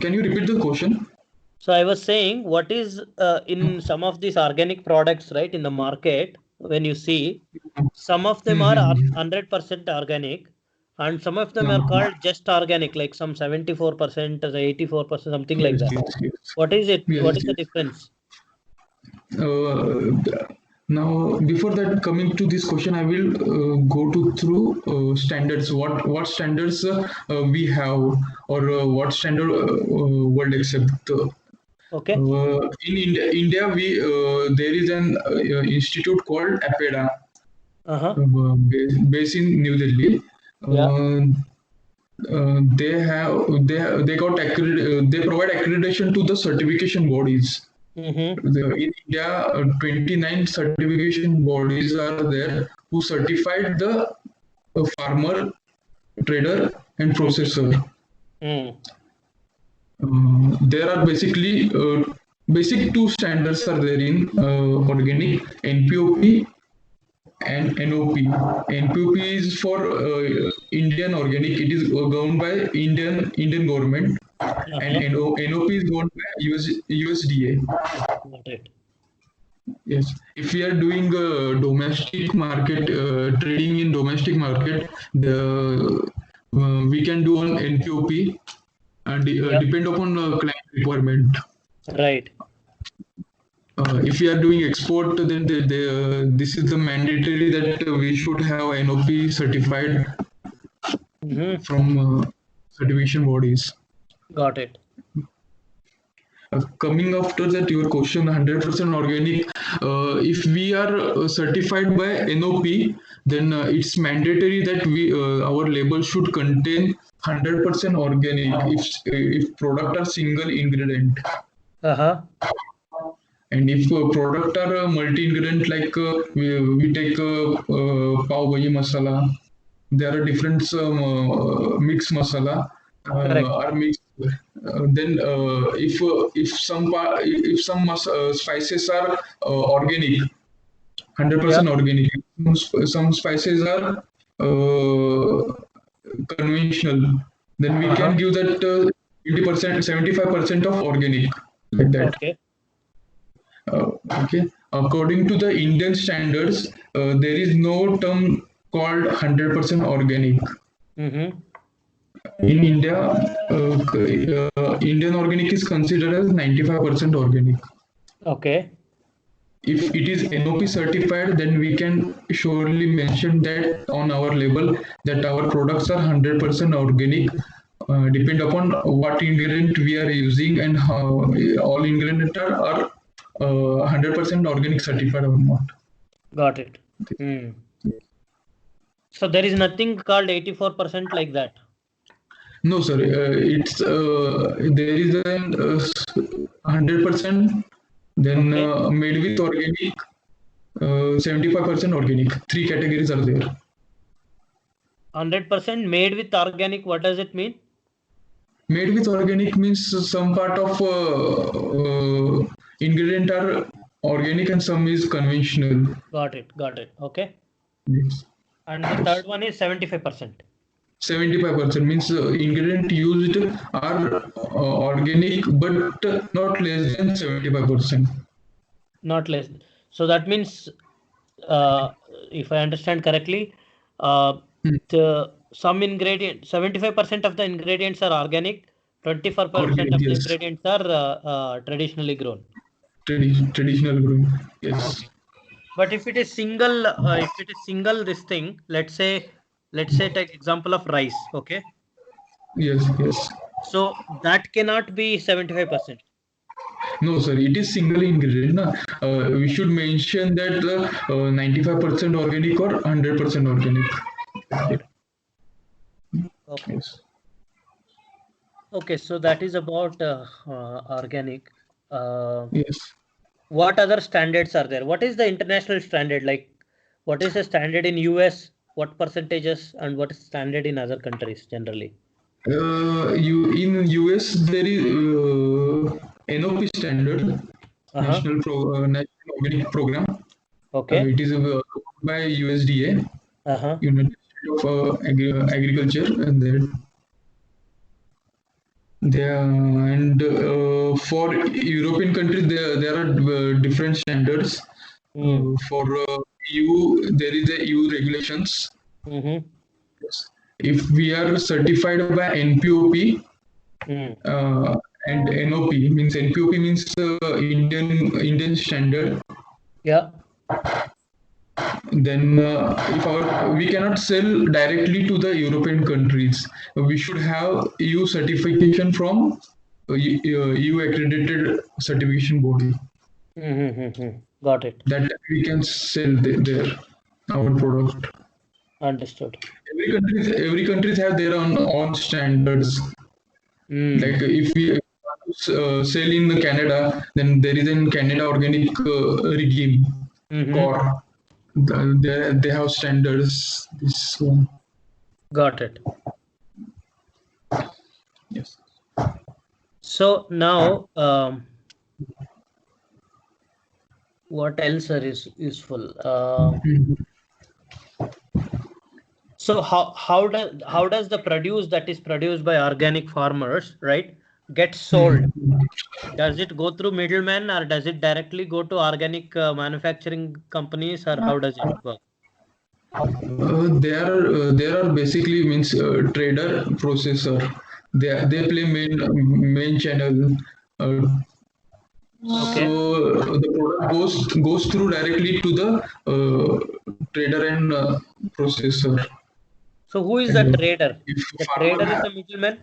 [SPEAKER 2] Can you repeat the question?
[SPEAKER 1] So I was saying, what is in some of these organic products, right, in the market, when you see, some of them are
[SPEAKER 2] Mm-hmm.
[SPEAKER 1] 100% organic, and some of them are called just organic, like some 74% or 84%, something like
[SPEAKER 2] Yes,
[SPEAKER 1] that.
[SPEAKER 2] yes, yes.
[SPEAKER 1] What is it? What
[SPEAKER 2] Yes,
[SPEAKER 1] is the
[SPEAKER 2] yes.
[SPEAKER 1] difference?
[SPEAKER 2] Now, before that, coming to this question, I will go to through standards. What standards we have, or what standard world accept.
[SPEAKER 1] Okay.
[SPEAKER 2] In India, we there is an institute called APEDA,
[SPEAKER 1] Uh-huh.
[SPEAKER 2] based in New Delhi.
[SPEAKER 1] Yeah.
[SPEAKER 2] They got they provide accreditation to the certification bodies.
[SPEAKER 1] Mm-hmm.
[SPEAKER 2] In India, 29 certification bodies are there who certified the farmer, trader, and processor.
[SPEAKER 1] Mm.
[SPEAKER 2] There are basically basic two standards are there in organic: NPOP and NOP. NPOP is for Indian organic. It is governed by Indian government, and
[SPEAKER 1] Uh-huh.
[SPEAKER 2] NOP is governed by USDA.
[SPEAKER 1] Got it.
[SPEAKER 2] Yes, if we are doing domestic market trading in domestic market, the we can do on NPOP and
[SPEAKER 1] Yeah.
[SPEAKER 2] depend upon client requirement.
[SPEAKER 1] Right.
[SPEAKER 2] If we are doing export, then this is the mandatory that we should have NOP certified
[SPEAKER 1] Mm-hmm.
[SPEAKER 2] from certification bodies.
[SPEAKER 1] Got it.
[SPEAKER 2] Coming after that, your question 100% organic. If we are certified by NOP, then it's mandatory that we our label should contain 100% organic if product are single ingredient.
[SPEAKER 1] Uh-huh.
[SPEAKER 2] And if product are multi-ingredient, like we take pav bhaji masala, there are different mix masala
[SPEAKER 1] Correct.
[SPEAKER 2] are mixed. Then if some spices are organic,
[SPEAKER 1] Yeah.
[SPEAKER 2] 100% organic, some spices are conventional, then we
[SPEAKER 1] Uh-huh.
[SPEAKER 2] can give that 20%, 75% of organic, like that.
[SPEAKER 1] Okay.
[SPEAKER 2] Okay. According to the Indian standards, there is no term called 100% organic.
[SPEAKER 1] Mm-hmm.
[SPEAKER 2] In India, Indian organic is considered as 95% organic.
[SPEAKER 1] Okay.
[SPEAKER 2] If it is NOP certified, then we can surely mention that on our label that our products are 100% organic. Depend upon what ingredient we are using and how all ingredients are 100% organic certified or not.
[SPEAKER 1] Got it. Hmm. So there is nothing called 84% like that.
[SPEAKER 2] No, sir. It's there is an 100%, then
[SPEAKER 1] Okay.
[SPEAKER 2] made with organic, 75% organic. Three categories are there.
[SPEAKER 1] 100% made with organic. What does it mean?
[SPEAKER 2] Made with organic means some part of ingredient are organic and some is conventional.
[SPEAKER 1] Got it. Got it. Okay.
[SPEAKER 2] Yes.
[SPEAKER 1] And the
[SPEAKER 2] Yes.
[SPEAKER 1] third one is 75%.
[SPEAKER 2] 75% means ingredient used are organic, but not less than 75%.
[SPEAKER 1] Not less. So that means, uh, if I understand correctly, uh,
[SPEAKER 2] Hmm.
[SPEAKER 1] some ingredient, 75% of the ingredients are organic, 24%
[SPEAKER 2] Organic,
[SPEAKER 1] of the
[SPEAKER 2] yes.
[SPEAKER 1] ingredients are traditionally grown.
[SPEAKER 2] Traditional brewing. Yes.
[SPEAKER 1] Okay. But if it is single this thing, let's say take example of rice, okay?
[SPEAKER 2] Yes. Yes.
[SPEAKER 1] So that cannot be 75%.
[SPEAKER 2] No, sir. It is single ingredient. Na? We should mention that 95% organic or 100% organic.
[SPEAKER 1] Got it. Okay.
[SPEAKER 2] Yes.
[SPEAKER 1] Okay, so that is about organic.
[SPEAKER 2] Yes.
[SPEAKER 1] What other standards are there? What is the international standard? Like, what is the standard in US? what percentages and what is standard in other countries generally?
[SPEAKER 2] In US there is NOP standard, National Organic Program.
[SPEAKER 1] Okay.
[SPEAKER 2] It is by USDA, United States of Agriculture, and for European countries there are different standards. For EU there is a EU regulations. Yes. If we are certified by NPOP and NOP, means NPOP means Indian standard.
[SPEAKER 1] Yeah.
[SPEAKER 2] Then if we cannot sell directly to the European countries, we should have EU certification from EU accredited certification body.
[SPEAKER 1] Got it.
[SPEAKER 2] That we can sell there our product.
[SPEAKER 1] Understood.
[SPEAKER 2] Every countries have their own standards. Like if we sell in Canada, then there is a Canada Organic regime, COR. They have standards. This one.
[SPEAKER 1] Got it.
[SPEAKER 2] Yes.
[SPEAKER 1] So now, what else is useful? So how does the produce that is produced by organic farmers, right, get sold? Does it go through middlemen, or does it directly go to organic manufacturing companies, or how does it work?
[SPEAKER 2] There are basically means trader processor. They play main channel.
[SPEAKER 1] Okay.
[SPEAKER 2] So the product goes through directly to the trader and processor.
[SPEAKER 1] So who is the trader? The trader is the middleman.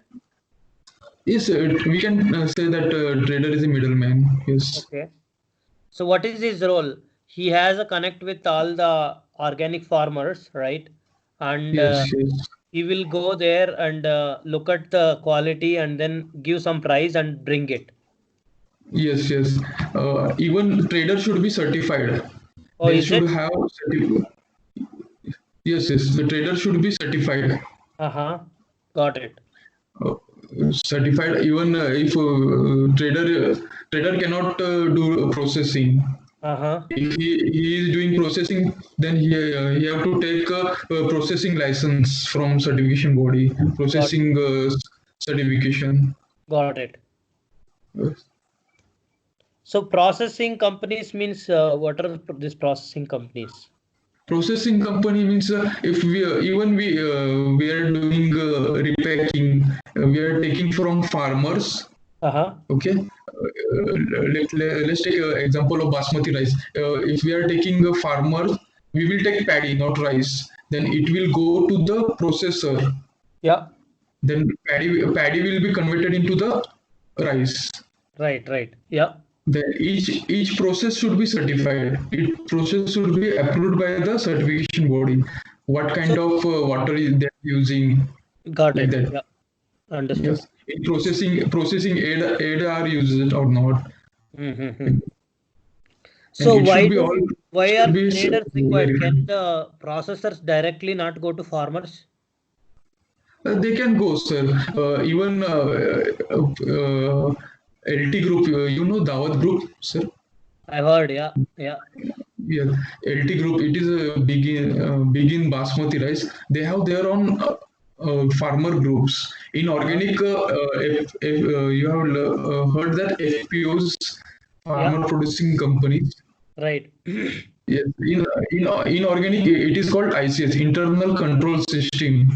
[SPEAKER 2] Yes, we can say that trader is a middleman. Yes.
[SPEAKER 1] Okay. So what is his role? He has a connect with all the organic farmers, right? And
[SPEAKER 2] Yes.
[SPEAKER 1] he will go there and look at the quality and then give some price and bring it.
[SPEAKER 2] Yes. Even trader should be certified.
[SPEAKER 1] Oh,
[SPEAKER 2] They
[SPEAKER 1] is
[SPEAKER 2] should
[SPEAKER 1] it?
[SPEAKER 2] have Yes. The trader should be certified.
[SPEAKER 1] Got it.
[SPEAKER 2] Certified even if trader cannot do processing. If he is doing processing, then he have to take a processing license from certification body, processing certification.
[SPEAKER 1] Got it.
[SPEAKER 2] Yes.
[SPEAKER 1] So processing companies means what are these processing companies?
[SPEAKER 2] Processing company means if we we are doing repacking, we are taking from farmers. Okay, let's take an example of basmati rice. If we are taking a farmer, we will take paddy, not rice. Then it will go to the processor.
[SPEAKER 1] Yeah.
[SPEAKER 2] Then paddy will be converted into the rice.
[SPEAKER 1] Right. Yeah.
[SPEAKER 2] Then each process should be certified. Each process should be approved by the certification body. What kind of water is they using?
[SPEAKER 1] Got
[SPEAKER 2] like
[SPEAKER 1] it.
[SPEAKER 2] That.
[SPEAKER 1] Yeah. Understood.
[SPEAKER 2] Yes. In processing aid are used or not.
[SPEAKER 1] So why are traders required? Can the processors directly not go to farmers?
[SPEAKER 2] They can go, sir. Even LT Group, you know Dawat Group, sir?
[SPEAKER 1] I've heard, yeah.
[SPEAKER 2] Yeah, LT Group, it is a big in basmati rice. They have their own farmer groups. In organic, you have heard that FPOs, farmer producing companies.
[SPEAKER 1] Right.
[SPEAKER 2] Yes, in organic, it is called ICS, Internal Control System.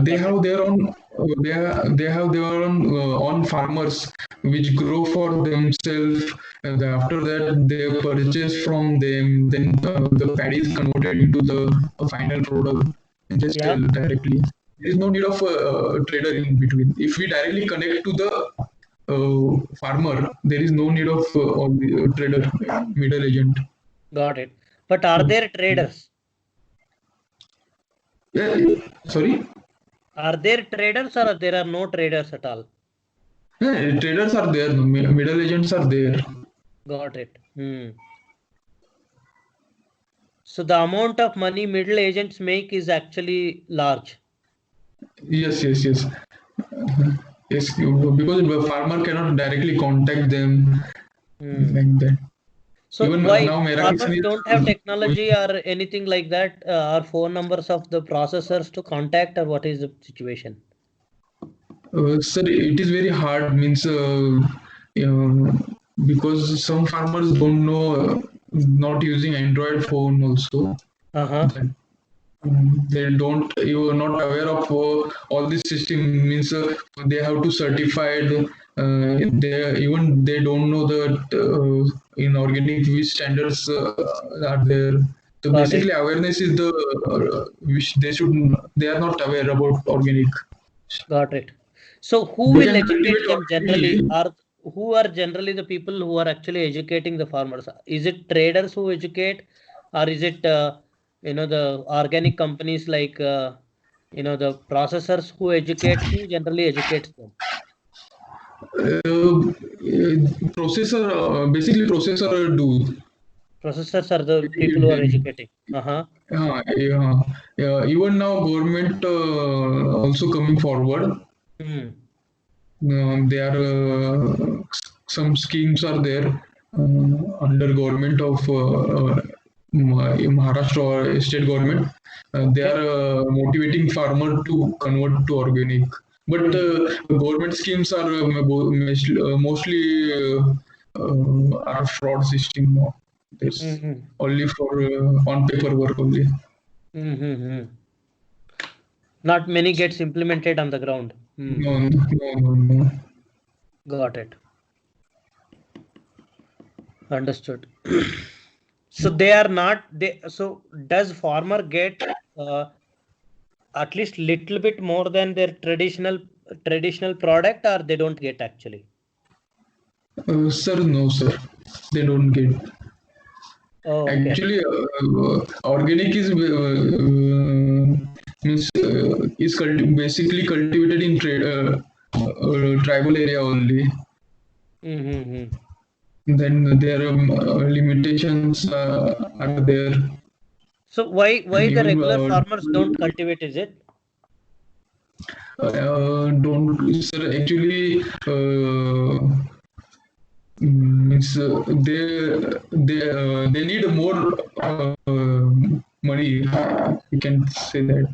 [SPEAKER 2] They have their own. They have their own farmers which grow for themselves, and after that they purchase from them. Then the paddy is converted into the final product and just sell directly. There is no need of a trader in between. If we directly connect to the farmer, there is no need of trader, middle agent.
[SPEAKER 1] Got it. But are there traders?
[SPEAKER 2] Yeah, sorry.
[SPEAKER 1] Are there traders or there are no traders at all?
[SPEAKER 2] Yeah, traders are there. Middle agents are there.
[SPEAKER 1] Got it. So the amount of money middle agents make is actually large.
[SPEAKER 2] Yes, yes, yes. Yes, because the farmer cannot directly contact them like that.
[SPEAKER 1] So
[SPEAKER 2] Even
[SPEAKER 1] why
[SPEAKER 2] now, Merakisan
[SPEAKER 1] farmers
[SPEAKER 2] is
[SPEAKER 1] don't have technology or anything like that, or phone numbers of the processors to contact, or what is the situation?
[SPEAKER 2] sir, it is very hard. Means because some farmers don't know, not using Android phone also.
[SPEAKER 1] Uh-huh.
[SPEAKER 2] They don't, you are not aware of all this system. Means they have to certified. They even they don't know that in organic which standards are there. So
[SPEAKER 1] Got it.
[SPEAKER 2] basically, awareness is the which they should. They are not aware about organic.
[SPEAKER 1] Got it. So who
[SPEAKER 2] They
[SPEAKER 1] will
[SPEAKER 2] can
[SPEAKER 1] educate
[SPEAKER 2] cultivate
[SPEAKER 1] them generally?
[SPEAKER 2] organically.
[SPEAKER 1] Are who are generally the people who are actually educating the farmers? Is it traders who educate, or is it the organic companies like the processors who educate? Who generally educates them?
[SPEAKER 2] Processor basically processor do.
[SPEAKER 1] Processors are the people who are educating. Uh-huh.
[SPEAKER 2] Yeah. Even now government also coming forward.
[SPEAKER 1] Hmm.
[SPEAKER 2] There are some schemes are there under government of Maharashtra or state government. They
[SPEAKER 1] Okay.
[SPEAKER 2] are motivating farmer to convert to organic. But
[SPEAKER 1] Hmm.
[SPEAKER 2] government schemes are mostly are fraud system now. There's
[SPEAKER 1] Hmm.
[SPEAKER 2] only for on paper work only.
[SPEAKER 1] Hmm. Hmm. Not many gets implemented on the ground. Hmm.
[SPEAKER 2] No, no, no, no.
[SPEAKER 1] Got it. Understood. So they are not they. So does farmer get uh, at least little bit more than their traditional product, or they don't get actually?
[SPEAKER 2] Sir, no, sir. They don't get.
[SPEAKER 1] Oh, okay.
[SPEAKER 2] Actually, organic is means is basically cultivated in tribal area only.
[SPEAKER 1] Mm-hmm.
[SPEAKER 2] Then there are limitations are there,
[SPEAKER 1] So why
[SPEAKER 2] and
[SPEAKER 1] the
[SPEAKER 2] even
[SPEAKER 1] regular farmers don't cultivate? Is it?
[SPEAKER 2] don't sir actually means they need more money. You can say that.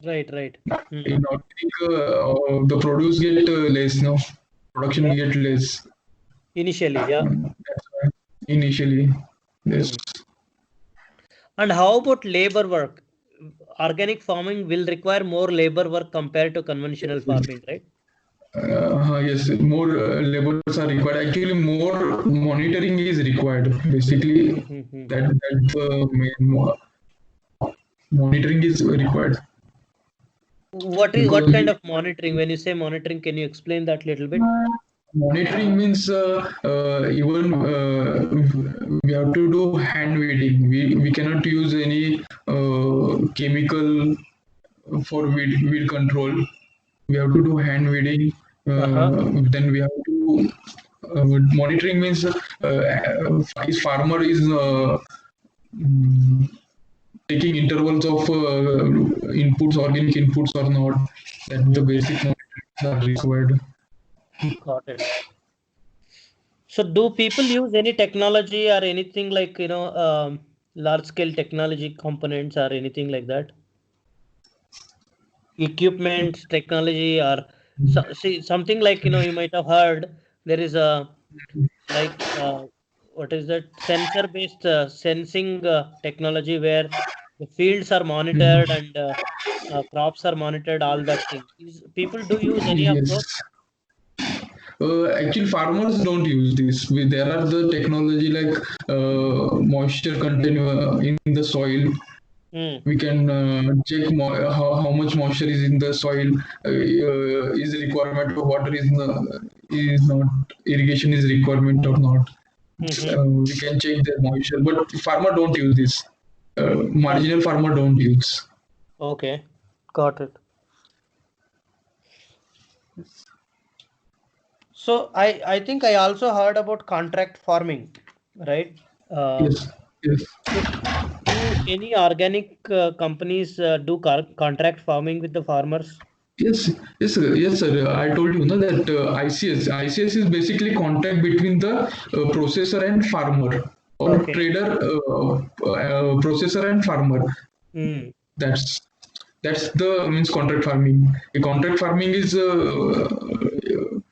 [SPEAKER 1] Right, right. Hmm.
[SPEAKER 2] In organic, the produce get less, no? Production
[SPEAKER 1] Yeah.
[SPEAKER 2] get less.
[SPEAKER 1] Initially, yeah.
[SPEAKER 2] That's why initially, yes.
[SPEAKER 1] Hmm. And how about labor work? Organic farming will require more labor work compared to conventional farming, right?
[SPEAKER 2] Yes, more laborers are required. Actually, more monitoring is required. Basically,
[SPEAKER 1] Mm-hmm.
[SPEAKER 2] that main monitoring is required
[SPEAKER 1] What
[SPEAKER 2] because
[SPEAKER 1] kind of monitoring? When you say monitoring, can you explain that little bit?
[SPEAKER 2] monitoring means even we have to do hand weeding. We cannot use any chemical for weed control. We have to do hand weeding.
[SPEAKER 1] Uh-huh.
[SPEAKER 2] Then we have to monitoring means is farmer is taking intervals of inputs, organic inputs or not. That the basic monitoring are required.
[SPEAKER 1] Got it. So do people use any technology or anything like, large scale technology components or anything like that? Equipment, technology, or see something like, you might have heard there is a like what is that sensor based sensing technology where the fields are monitored
[SPEAKER 2] Mhm.
[SPEAKER 1] and crops are monitored, all that thing. People do use any of those?
[SPEAKER 2] Yes. Actually, farmers don't use this. There are the technology like moisture content in the soil.
[SPEAKER 1] Hmm.
[SPEAKER 2] We can check how much moisture is in the soil. Is requirement of water is not irrigation is requirement or not.
[SPEAKER 1] Mm-hmm.
[SPEAKER 2] We can check the moisture, but farmer don't use this. Marginal farmer don't use.
[SPEAKER 1] Okay, got it. So I think I also heard about contract farming, right?
[SPEAKER 2] Yes, yes.
[SPEAKER 1] So do any organic companies do contract farming with the farmers?
[SPEAKER 2] Yes, sir. I told you, no, that ICS is basically contact between the processor and farmer, or
[SPEAKER 1] Okay.
[SPEAKER 2] trader, processor and farmer.
[SPEAKER 1] Hmm.
[SPEAKER 2] That's that's the means contract farming. A contract farming is an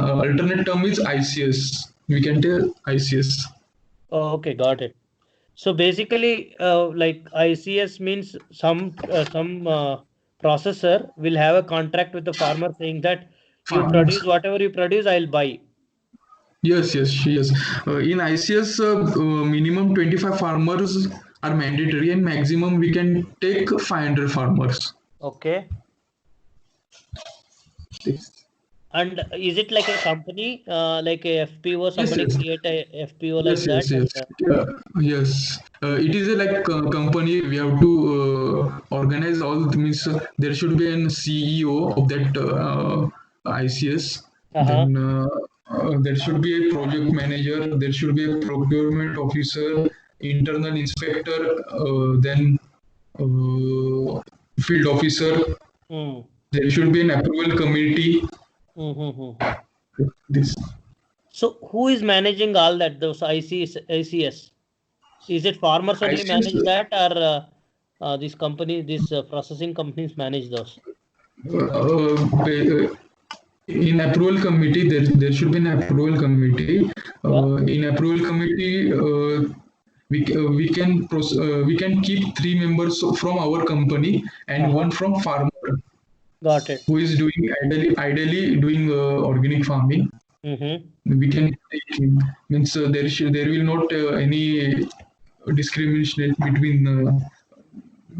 [SPEAKER 2] alternate term is ICS. We can tell ICS.
[SPEAKER 1] Oh, okay, got it. So basically, like ICS means some processor will have a contract with the farmer saying that you produce
[SPEAKER 2] Farmers.
[SPEAKER 1] whatever you produce, I'll buy.
[SPEAKER 2] Yes. In ICS, minimum 25 farmers are mandatory, and maximum we can take 500 farmers.
[SPEAKER 1] Okay. And is it like a company, like a FPO?
[SPEAKER 2] Yes,
[SPEAKER 1] Somebody
[SPEAKER 2] yes,
[SPEAKER 1] create a FPO like
[SPEAKER 2] yes,
[SPEAKER 1] that,
[SPEAKER 2] yes,
[SPEAKER 1] and
[SPEAKER 2] yes. Yes. It is a like company. We have to organize all. Means there should be an CEO of that ICS.
[SPEAKER 1] uh-huh.
[SPEAKER 2] Then there should be a project manager. There should be a procurement officer, internal inspector. Then field officer.
[SPEAKER 1] Hmm.
[SPEAKER 2] There should be an approval committee.
[SPEAKER 1] Mm-hmm.
[SPEAKER 2] This.
[SPEAKER 1] So who is managing all that? Those ICS? Is it farmers only
[SPEAKER 2] ICS.
[SPEAKER 1] manage that, or these companies, these processing companies manage those?
[SPEAKER 2] Uh, in approval committee, there should be an approval committee.
[SPEAKER 1] Yeah.
[SPEAKER 2] In approval committee, we can keep 3 members from our company and
[SPEAKER 1] Uh-huh.
[SPEAKER 2] one from farmer
[SPEAKER 1] Got it.
[SPEAKER 2] who is doing ideally doing organic farming.
[SPEAKER 1] Mm-hmm.
[SPEAKER 2] We can take him. Means there will not any discrimination between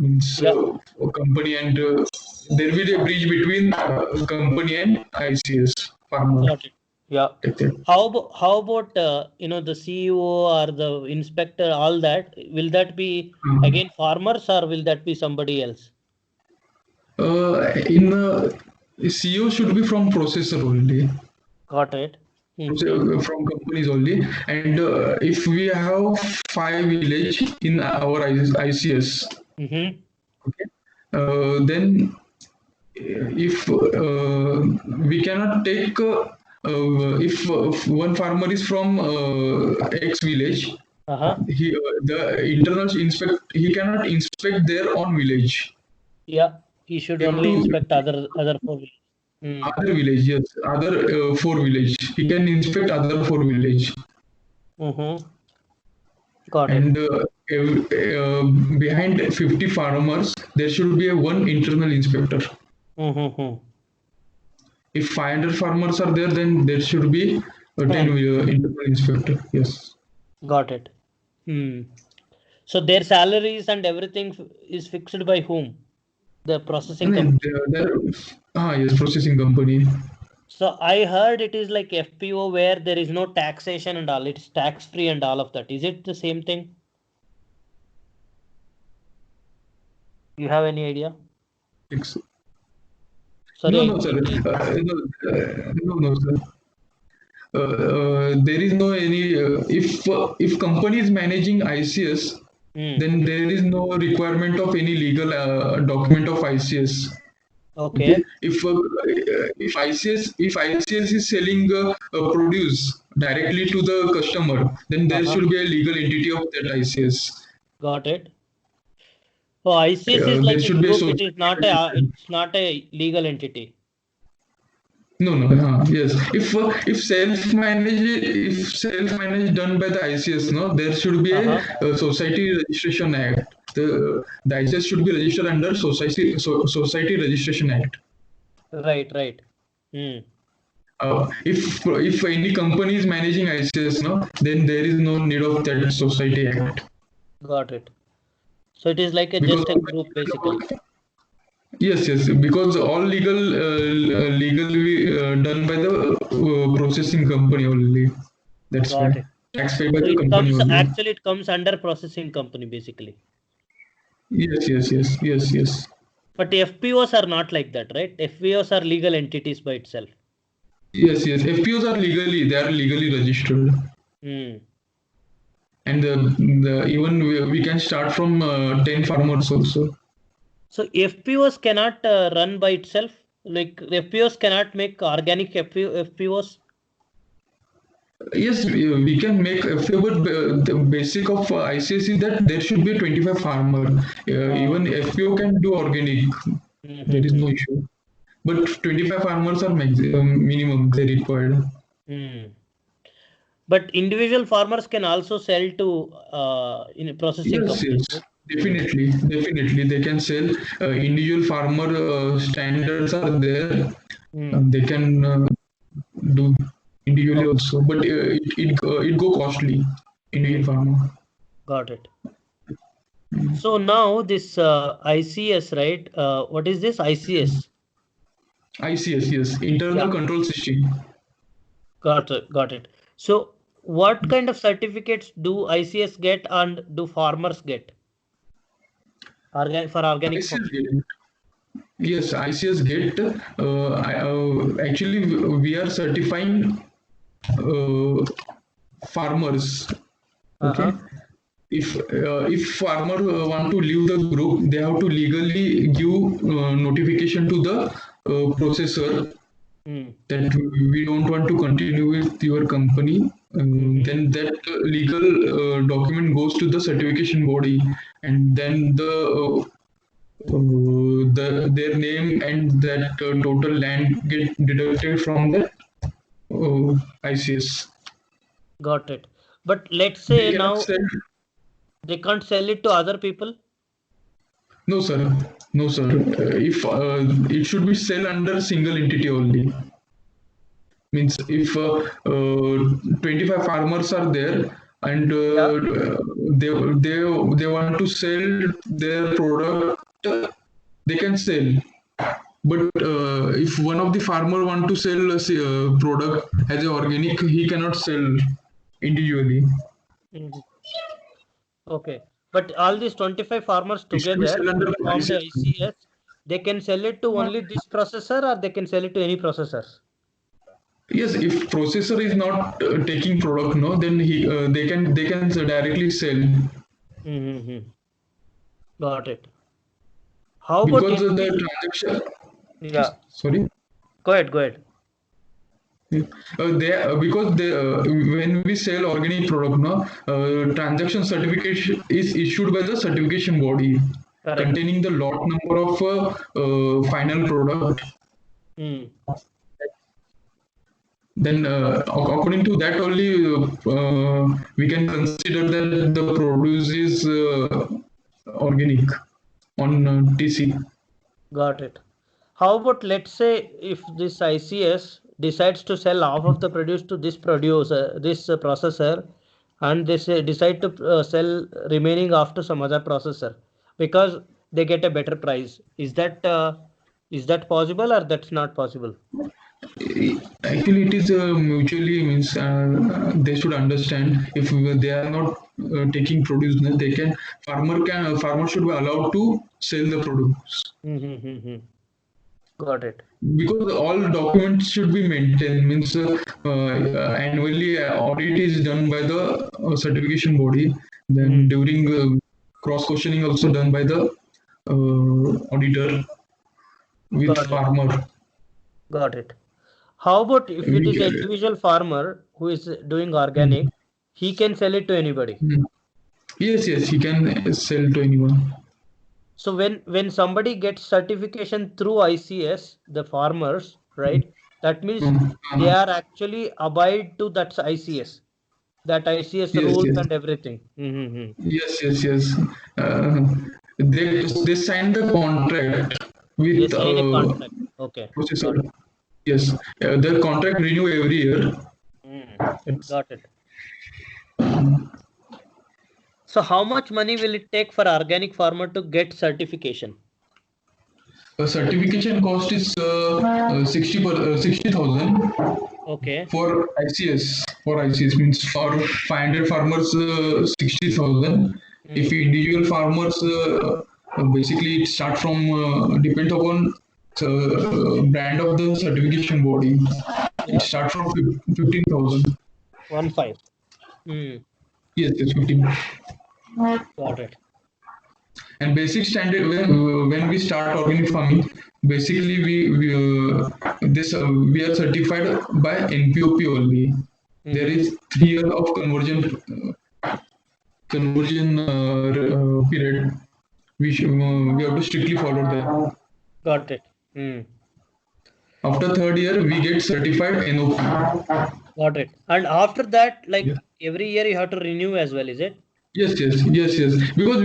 [SPEAKER 2] means
[SPEAKER 1] Yeah.
[SPEAKER 2] company and there will be a bridge between company and ICS farmer.
[SPEAKER 1] Got it. Yeah.
[SPEAKER 2] Like that.
[SPEAKER 1] How about the CEO or the inspector, all that? Will that be
[SPEAKER 2] Uh,
[SPEAKER 1] again farmers, or will that be somebody else?
[SPEAKER 2] in CEO should be from processor only,
[SPEAKER 1] Got it. Mm-hmm.
[SPEAKER 2] from companies only. And if we have 5 village in our ICS,
[SPEAKER 1] Mm-hmm.
[SPEAKER 2] okay, then if we cannot take if one farmer is from X village,
[SPEAKER 1] Uh-huh.
[SPEAKER 2] the internal inspect he cannot inspect their own village.
[SPEAKER 1] Yeah. He should
[SPEAKER 2] He have
[SPEAKER 1] only
[SPEAKER 2] to
[SPEAKER 1] inspect other four. Mm.
[SPEAKER 2] other village, yes, other 4 village. He can inspect other 4 village,
[SPEAKER 1] Mm-hmm. Got it.
[SPEAKER 2] and behind 50 farmers, there should be a one internal inspector.
[SPEAKER 1] Mm-hmm.
[SPEAKER 2] If 500 farmers are there, then there should be a 10
[SPEAKER 1] Hmm.
[SPEAKER 2] internal inspector. Yes.
[SPEAKER 1] Got it. Hmm. So their salaries and everything is fixed by whom? The processing
[SPEAKER 2] And
[SPEAKER 1] company.
[SPEAKER 2] yes, processing company.
[SPEAKER 1] So I heard it is like FPO where there is no taxation and all. It's tax free and all of that. Is it the same thing? You have any idea?
[SPEAKER 2] Ex-
[SPEAKER 1] Sorry,
[SPEAKER 2] No,
[SPEAKER 1] I
[SPEAKER 2] no, sir.
[SPEAKER 1] couldn't hear.
[SPEAKER 2] No, sir. There is no any. If company is managing ICS,
[SPEAKER 1] Hmm.
[SPEAKER 2] then there is no requirement of any legal document of ICS. Okay.
[SPEAKER 1] Okay.
[SPEAKER 2] If ICS is selling produce directly to the customer, then there
[SPEAKER 1] Uh-huh.
[SPEAKER 2] should be a legal entity of that ICS.
[SPEAKER 1] Got it. So ICS is
[SPEAKER 2] There
[SPEAKER 1] like a
[SPEAKER 2] should be a
[SPEAKER 1] group.
[SPEAKER 2] social.
[SPEAKER 1] It's not a legal entity.
[SPEAKER 2] No. Yes. If self managed done by the ICS, no, there should be
[SPEAKER 1] Uh-huh.
[SPEAKER 2] a Society Registration Act. The ICS should be registered under Society Registration Act.
[SPEAKER 1] Right. Hmm.
[SPEAKER 2] If any company is managing ICS, no, then there is no need of that Society Act,
[SPEAKER 1] Got it. So it is like
[SPEAKER 2] because
[SPEAKER 1] just a group basically.
[SPEAKER 2] yes, because all legally done by the processing company only. That's why
[SPEAKER 1] Got it.
[SPEAKER 2] tax paid by
[SPEAKER 1] So
[SPEAKER 2] the company only.
[SPEAKER 1] it comes under processing company basically.
[SPEAKER 2] Yes.
[SPEAKER 1] But FPOs are not like that, right? FPOs are legal entities by itself.
[SPEAKER 2] Yes. FPOs are legally registered.
[SPEAKER 1] Hmm.
[SPEAKER 2] and even we can start from 10 farmers also.
[SPEAKER 1] So FPOs cannot run by itself. Like FPOs cannot make organic FPOs.
[SPEAKER 2] Yes, we can make FPO, but the basic of ICS is that there should be 25 farmer. Even FPO can do organic. There is no issue. But 25 farmers are minimum they required.
[SPEAKER 1] But individual farmers can also sell to in processing
[SPEAKER 2] Yes,
[SPEAKER 1] companies.
[SPEAKER 2] yes, definitely they can sell. Individual farmer standards are there. They can do individually also, but it go costly. Indian farmer.
[SPEAKER 1] Got it. So now this ICS, right? What is this ICS?
[SPEAKER 2] ICS, yes, internal control system.
[SPEAKER 1] Got it. Got it. So what kind of certificates do ICS get and do farmers get? For organic
[SPEAKER 2] ICS
[SPEAKER 1] farming?
[SPEAKER 2] get. Yes, ICS get. Actually, we are certifying farmers. Okay. If farmer want to leave the group, they have to legally give notification to the processor that we don't want to continue with your company. Then that legal document goes to the certification body, and then their name and that total land get deducted from the ICS.
[SPEAKER 1] Got it. But let's say
[SPEAKER 2] They
[SPEAKER 1] now
[SPEAKER 2] cannot sell.
[SPEAKER 1] they can't sell it to other people.
[SPEAKER 2] No, sir. No, sir. If it should be sell under single entity only. Means if 25 farmers are there and they want to sell their product, they can sell. But if one of the farmer want to sell a product as an organic, he cannot sell individually.
[SPEAKER 1] Okay. But all these 25 farmers
[SPEAKER 2] It should be
[SPEAKER 1] together
[SPEAKER 2] sell under
[SPEAKER 1] form the
[SPEAKER 2] ICS.
[SPEAKER 1] ICS. They can sell it to only this processor or they can sell it to any processor.
[SPEAKER 2] Yes, if processor is not taking product, no, then they can directly sell.
[SPEAKER 1] Got it. How about
[SPEAKER 2] because the transaction.
[SPEAKER 1] Yeah.
[SPEAKER 2] Sorry.
[SPEAKER 1] Go ahead.
[SPEAKER 2] Because when we sell organic product, no, transaction certification is issued by the certification body containing the lot number of final product. Then according to that only we can consider that the produce is organic on TC.
[SPEAKER 1] Got it. How about let's say if this ICS decides to sell half of the produce to this processor, and they decide to sell remaining half to some other processor because they get a better price. Is that possible or that's not possible?
[SPEAKER 2] Actually, it is mutually means they should understand if they are not taking produce, then they can farmer should be allowed to sell the produce.
[SPEAKER 1] Got it.
[SPEAKER 2] Because all documents should be maintained. Means annually audit is done by the certification body. Then during cross questioning also done by the auditor with farmer.
[SPEAKER 1] Got it. How about if it is an individual farmer who is doing organic, he can sell it to anybody?
[SPEAKER 2] Yes, he can sell to anyone.
[SPEAKER 1] So when somebody gets certification through ICS, the farmers, right? That means they are actually abide to that ICS rules and everything.
[SPEAKER 2] Yes. They signed the contract with
[SPEAKER 1] contract. Okay.
[SPEAKER 2] Processor. Yes, the contract renew every year.
[SPEAKER 1] Got it. So how much money will it take for organic farmer to get certification?
[SPEAKER 2] Certification cost is 60,000.
[SPEAKER 1] Okay.
[SPEAKER 2] For ICS means for 500 farmers 60,000. If individual farmers basically it start from depends upon brand of the certification body. It starts from 15,000.
[SPEAKER 1] 15.
[SPEAKER 2] Yes, 15.
[SPEAKER 1] Got it.
[SPEAKER 2] And basic standard when we start organic farming, basically we are certified by NPOP only. There
[SPEAKER 1] Mm-hmm.
[SPEAKER 2] is 3 years of conversion period. We have to strictly follow that.
[SPEAKER 1] Got it. Mm.
[SPEAKER 2] After third year, we get certified NOP.
[SPEAKER 1] Got it. And after that,
[SPEAKER 2] Yeah.
[SPEAKER 1] like every year you have to renew as well, is it?
[SPEAKER 2] Yes. Because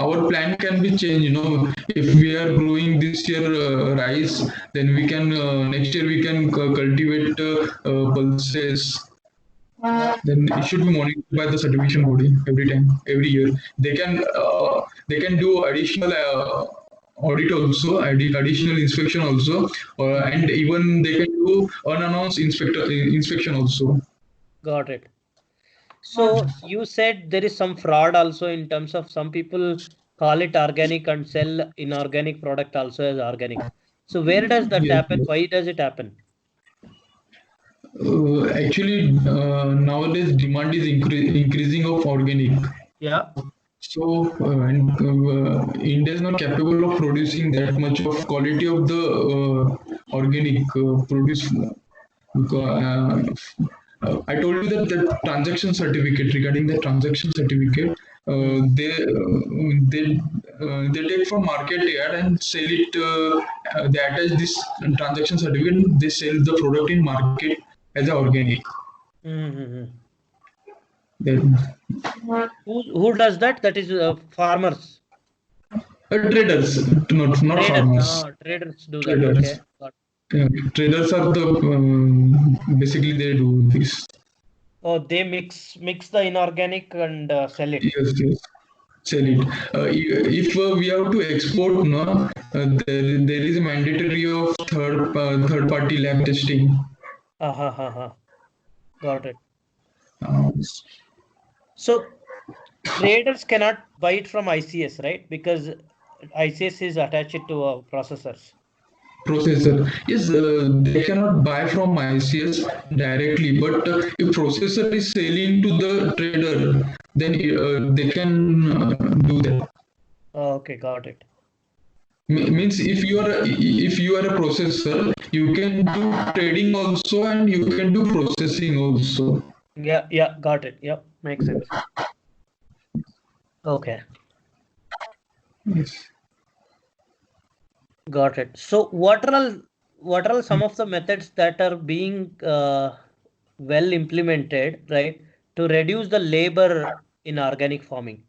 [SPEAKER 2] our plan can be changed. If we are growing this year rice, then we can next year we can cultivate pulses. Then it should be monitored by the certification body every time, every year. They can do additional audit also, additional inspection also, and even they can do unannounced inspection also.
[SPEAKER 1] Got it. So you said there is some fraud also in terms of some people call it organic and sell inorganic product also as organic. So where does that
[SPEAKER 2] Yes.
[SPEAKER 1] happen? Why does it happen?
[SPEAKER 2] Actually, nowadays demand is increasing of organic.
[SPEAKER 1] Yeah.
[SPEAKER 2] So, and India is not capable of producing that much of quality of the organic produce. I told you that the transaction certificate regarding the transaction certificate,
[SPEAKER 1] Hmm.
[SPEAKER 2] they take from market yard and sell it. They attach this transaction certificate. They sell the product in market as a organic.
[SPEAKER 1] Mm-hmm.
[SPEAKER 2] Then
[SPEAKER 1] Who does that? That is farmers.
[SPEAKER 2] traders, not
[SPEAKER 1] Traders.
[SPEAKER 2] farmers.
[SPEAKER 1] Ah, traders do that.
[SPEAKER 2] Traders.
[SPEAKER 1] Okay. Got.
[SPEAKER 2] Traders are the basically they do this.
[SPEAKER 1] Oh, they mix the inorganic and sell it.
[SPEAKER 2] Yes. Sell it.
[SPEAKER 1] Hmm.
[SPEAKER 2] If we have to export, no, there is mandatory of third party lab testing.
[SPEAKER 1] Ha ha ha ha. Got it.
[SPEAKER 2] Uh,
[SPEAKER 1] So traders cannot buy it from ICS, right? Because ICS is attached to processors.
[SPEAKER 2] Processor, yes, they cannot buy from ICS directly, but if processor is selling to the trader, then they can do that.
[SPEAKER 1] Oh, okay, got it.
[SPEAKER 2] Means if you are a processor, you can do trading also and you can do processing also.
[SPEAKER 1] Yeah, yeah, got it. Yep, makes sense. Okay,
[SPEAKER 2] Yes.
[SPEAKER 1] got it. So what are all some of the methods that are being well implemented, right, to reduce the labor in organic farming?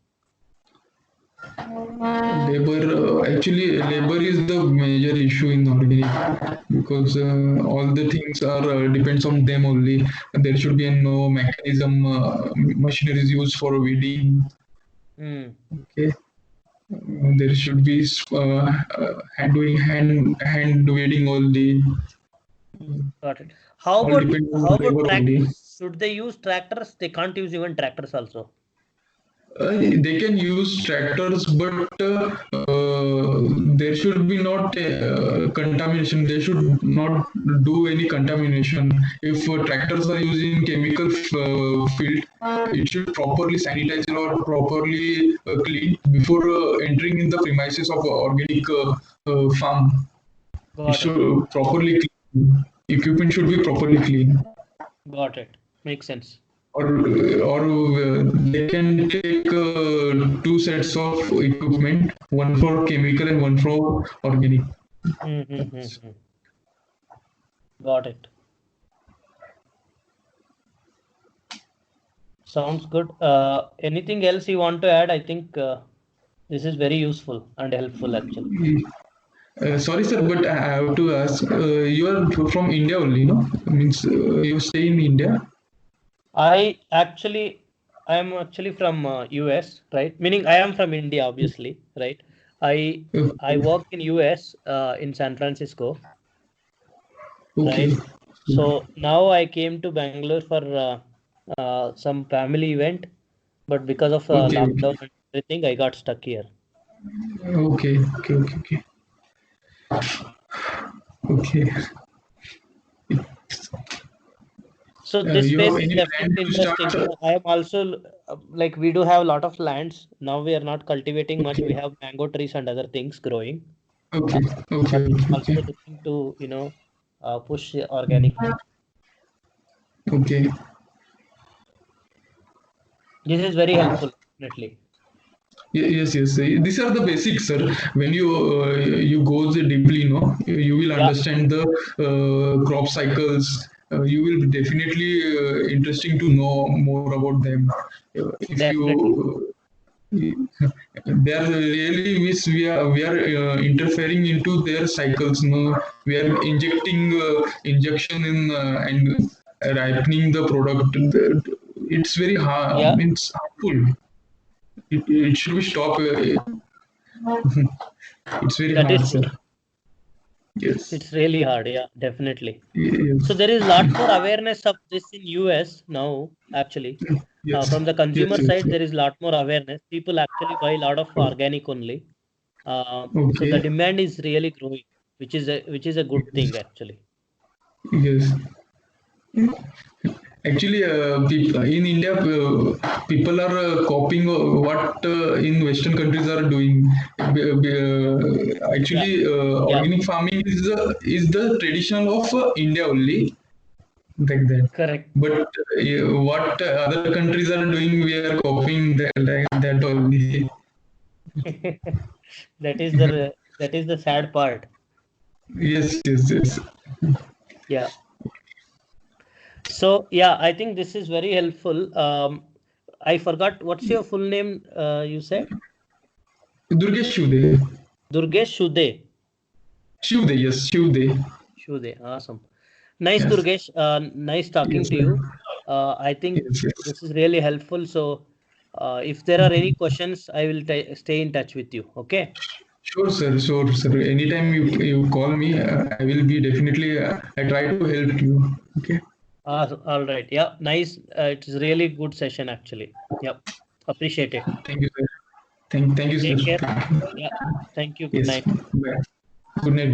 [SPEAKER 2] Labor is the major issue in organic because all the things are depends on them only. There should be no mechanism, machinery is used for weeding.
[SPEAKER 1] Hmm,
[SPEAKER 2] Okay, there should be doing hand weeding only.
[SPEAKER 1] got it.
[SPEAKER 2] All depends on
[SPEAKER 1] How
[SPEAKER 2] the
[SPEAKER 1] about
[SPEAKER 2] labor only.
[SPEAKER 1] tractors? Should they use tractors? They can't use even tractors also.
[SPEAKER 2] They can use tractors, but there should be not contamination. They should not do any contamination. If tractors are using chemical field, it should properly sanitize or properly clean before entering in the premises of organic farm. It
[SPEAKER 1] Got it.
[SPEAKER 2] should properly clean. Equipment should be properly clean.
[SPEAKER 1] Got it. Makes sense.
[SPEAKER 2] Or they can take 2 sets of equipment, one for chemical and one for organic.
[SPEAKER 1] Mm-hmm. Got it. Sounds good. Anything else you want to add? I think this is very useful and helpful actually.
[SPEAKER 2] Sorry, sir, but I have to ask. You are from India only, no? Means you stay in India.
[SPEAKER 1] I am actually from US, right? Meaning I am from India, obviously, right? I
[SPEAKER 2] Okay,
[SPEAKER 1] work in US in San Francisco,
[SPEAKER 2] okay,
[SPEAKER 1] right? So now I came to Bangalore for some family event, but because of
[SPEAKER 2] okay,
[SPEAKER 1] lockdown and everything, I got stuck here.
[SPEAKER 2] okay. Okay.
[SPEAKER 1] So this
[SPEAKER 2] You
[SPEAKER 1] space
[SPEAKER 2] have
[SPEAKER 1] is
[SPEAKER 2] any plan
[SPEAKER 1] definitely
[SPEAKER 2] to start?
[SPEAKER 1] interesting. I am also like we do have a lot of lands. Now we are not cultivating much. We have mango trees and other things growing.
[SPEAKER 2] Okay.
[SPEAKER 1] But
[SPEAKER 2] Okay.
[SPEAKER 1] also
[SPEAKER 2] Okay.
[SPEAKER 1] looking to, push the organic.
[SPEAKER 2] Okay.
[SPEAKER 1] This is very helpful, definitely.
[SPEAKER 2] Yes, yes. These are the basics, sir. When you go deeply, you will
[SPEAKER 1] Yeah,
[SPEAKER 2] understand the crop cycles. You will be definitely interesting to know more about them. If
[SPEAKER 1] definitely.
[SPEAKER 2] you they are really which we are interfering into their cycles. No, we are injecting injection in and ripening the product. It's very hard.
[SPEAKER 1] Yeah,
[SPEAKER 2] It's harmful. It should be stopped. It's very
[SPEAKER 1] that
[SPEAKER 2] hard,
[SPEAKER 1] is
[SPEAKER 2] sir.
[SPEAKER 1] true.
[SPEAKER 2] Yes.
[SPEAKER 1] It's really hard. Yeah, definitely. So
[SPEAKER 2] Yes.
[SPEAKER 1] there is lot more awareness of this in US now, actually.
[SPEAKER 2] Yes.
[SPEAKER 1] From the
[SPEAKER 2] Yes.
[SPEAKER 1] consumer
[SPEAKER 2] Yes.
[SPEAKER 1] side, there is lot more awareness. People actually buy a lot of organic only. So the
[SPEAKER 2] Okay.
[SPEAKER 1] demand is really growing, which is a good thing actually.
[SPEAKER 2] Yes. Actually, in India, people are copying what in Western countries are doing.
[SPEAKER 1] Yeah,
[SPEAKER 2] Actually,
[SPEAKER 1] yeah,
[SPEAKER 2] organic farming is the traditional of India only, like that.
[SPEAKER 1] correct.
[SPEAKER 2] But what other countries are doing, we are copying that, like that only.
[SPEAKER 1] That is the sad part.
[SPEAKER 2] Yes, yes, yes.
[SPEAKER 1] Yeah. So yeah, I think this is very helpful. I forgot what's your full name. You said
[SPEAKER 2] Durgesh Shude.
[SPEAKER 1] Durgesh Shude.
[SPEAKER 2] Shude, yes, Shude.
[SPEAKER 1] Shude, awesome. Nice,
[SPEAKER 2] Yes,
[SPEAKER 1] Durgesh. Nice talking
[SPEAKER 2] yes,
[SPEAKER 1] to
[SPEAKER 2] sir.
[SPEAKER 1] you. I think
[SPEAKER 2] Yes, yes.
[SPEAKER 1] this is really helpful. So, if there are any questions, I will stay in touch with you. Okay.
[SPEAKER 2] Sure, sir. Sure, sir. Anytime you call me, I will be definitely. I try to help you. Okay.
[SPEAKER 1] All right. Yeah. Nice. It's really good session actually. Yep. Appreciate it.
[SPEAKER 2] Thank you, sir. Thank you,
[SPEAKER 1] Take
[SPEAKER 2] sir.
[SPEAKER 1] care. Yeah. Thank you. Good
[SPEAKER 2] Yes.
[SPEAKER 1] night.
[SPEAKER 2] Bye. Good night.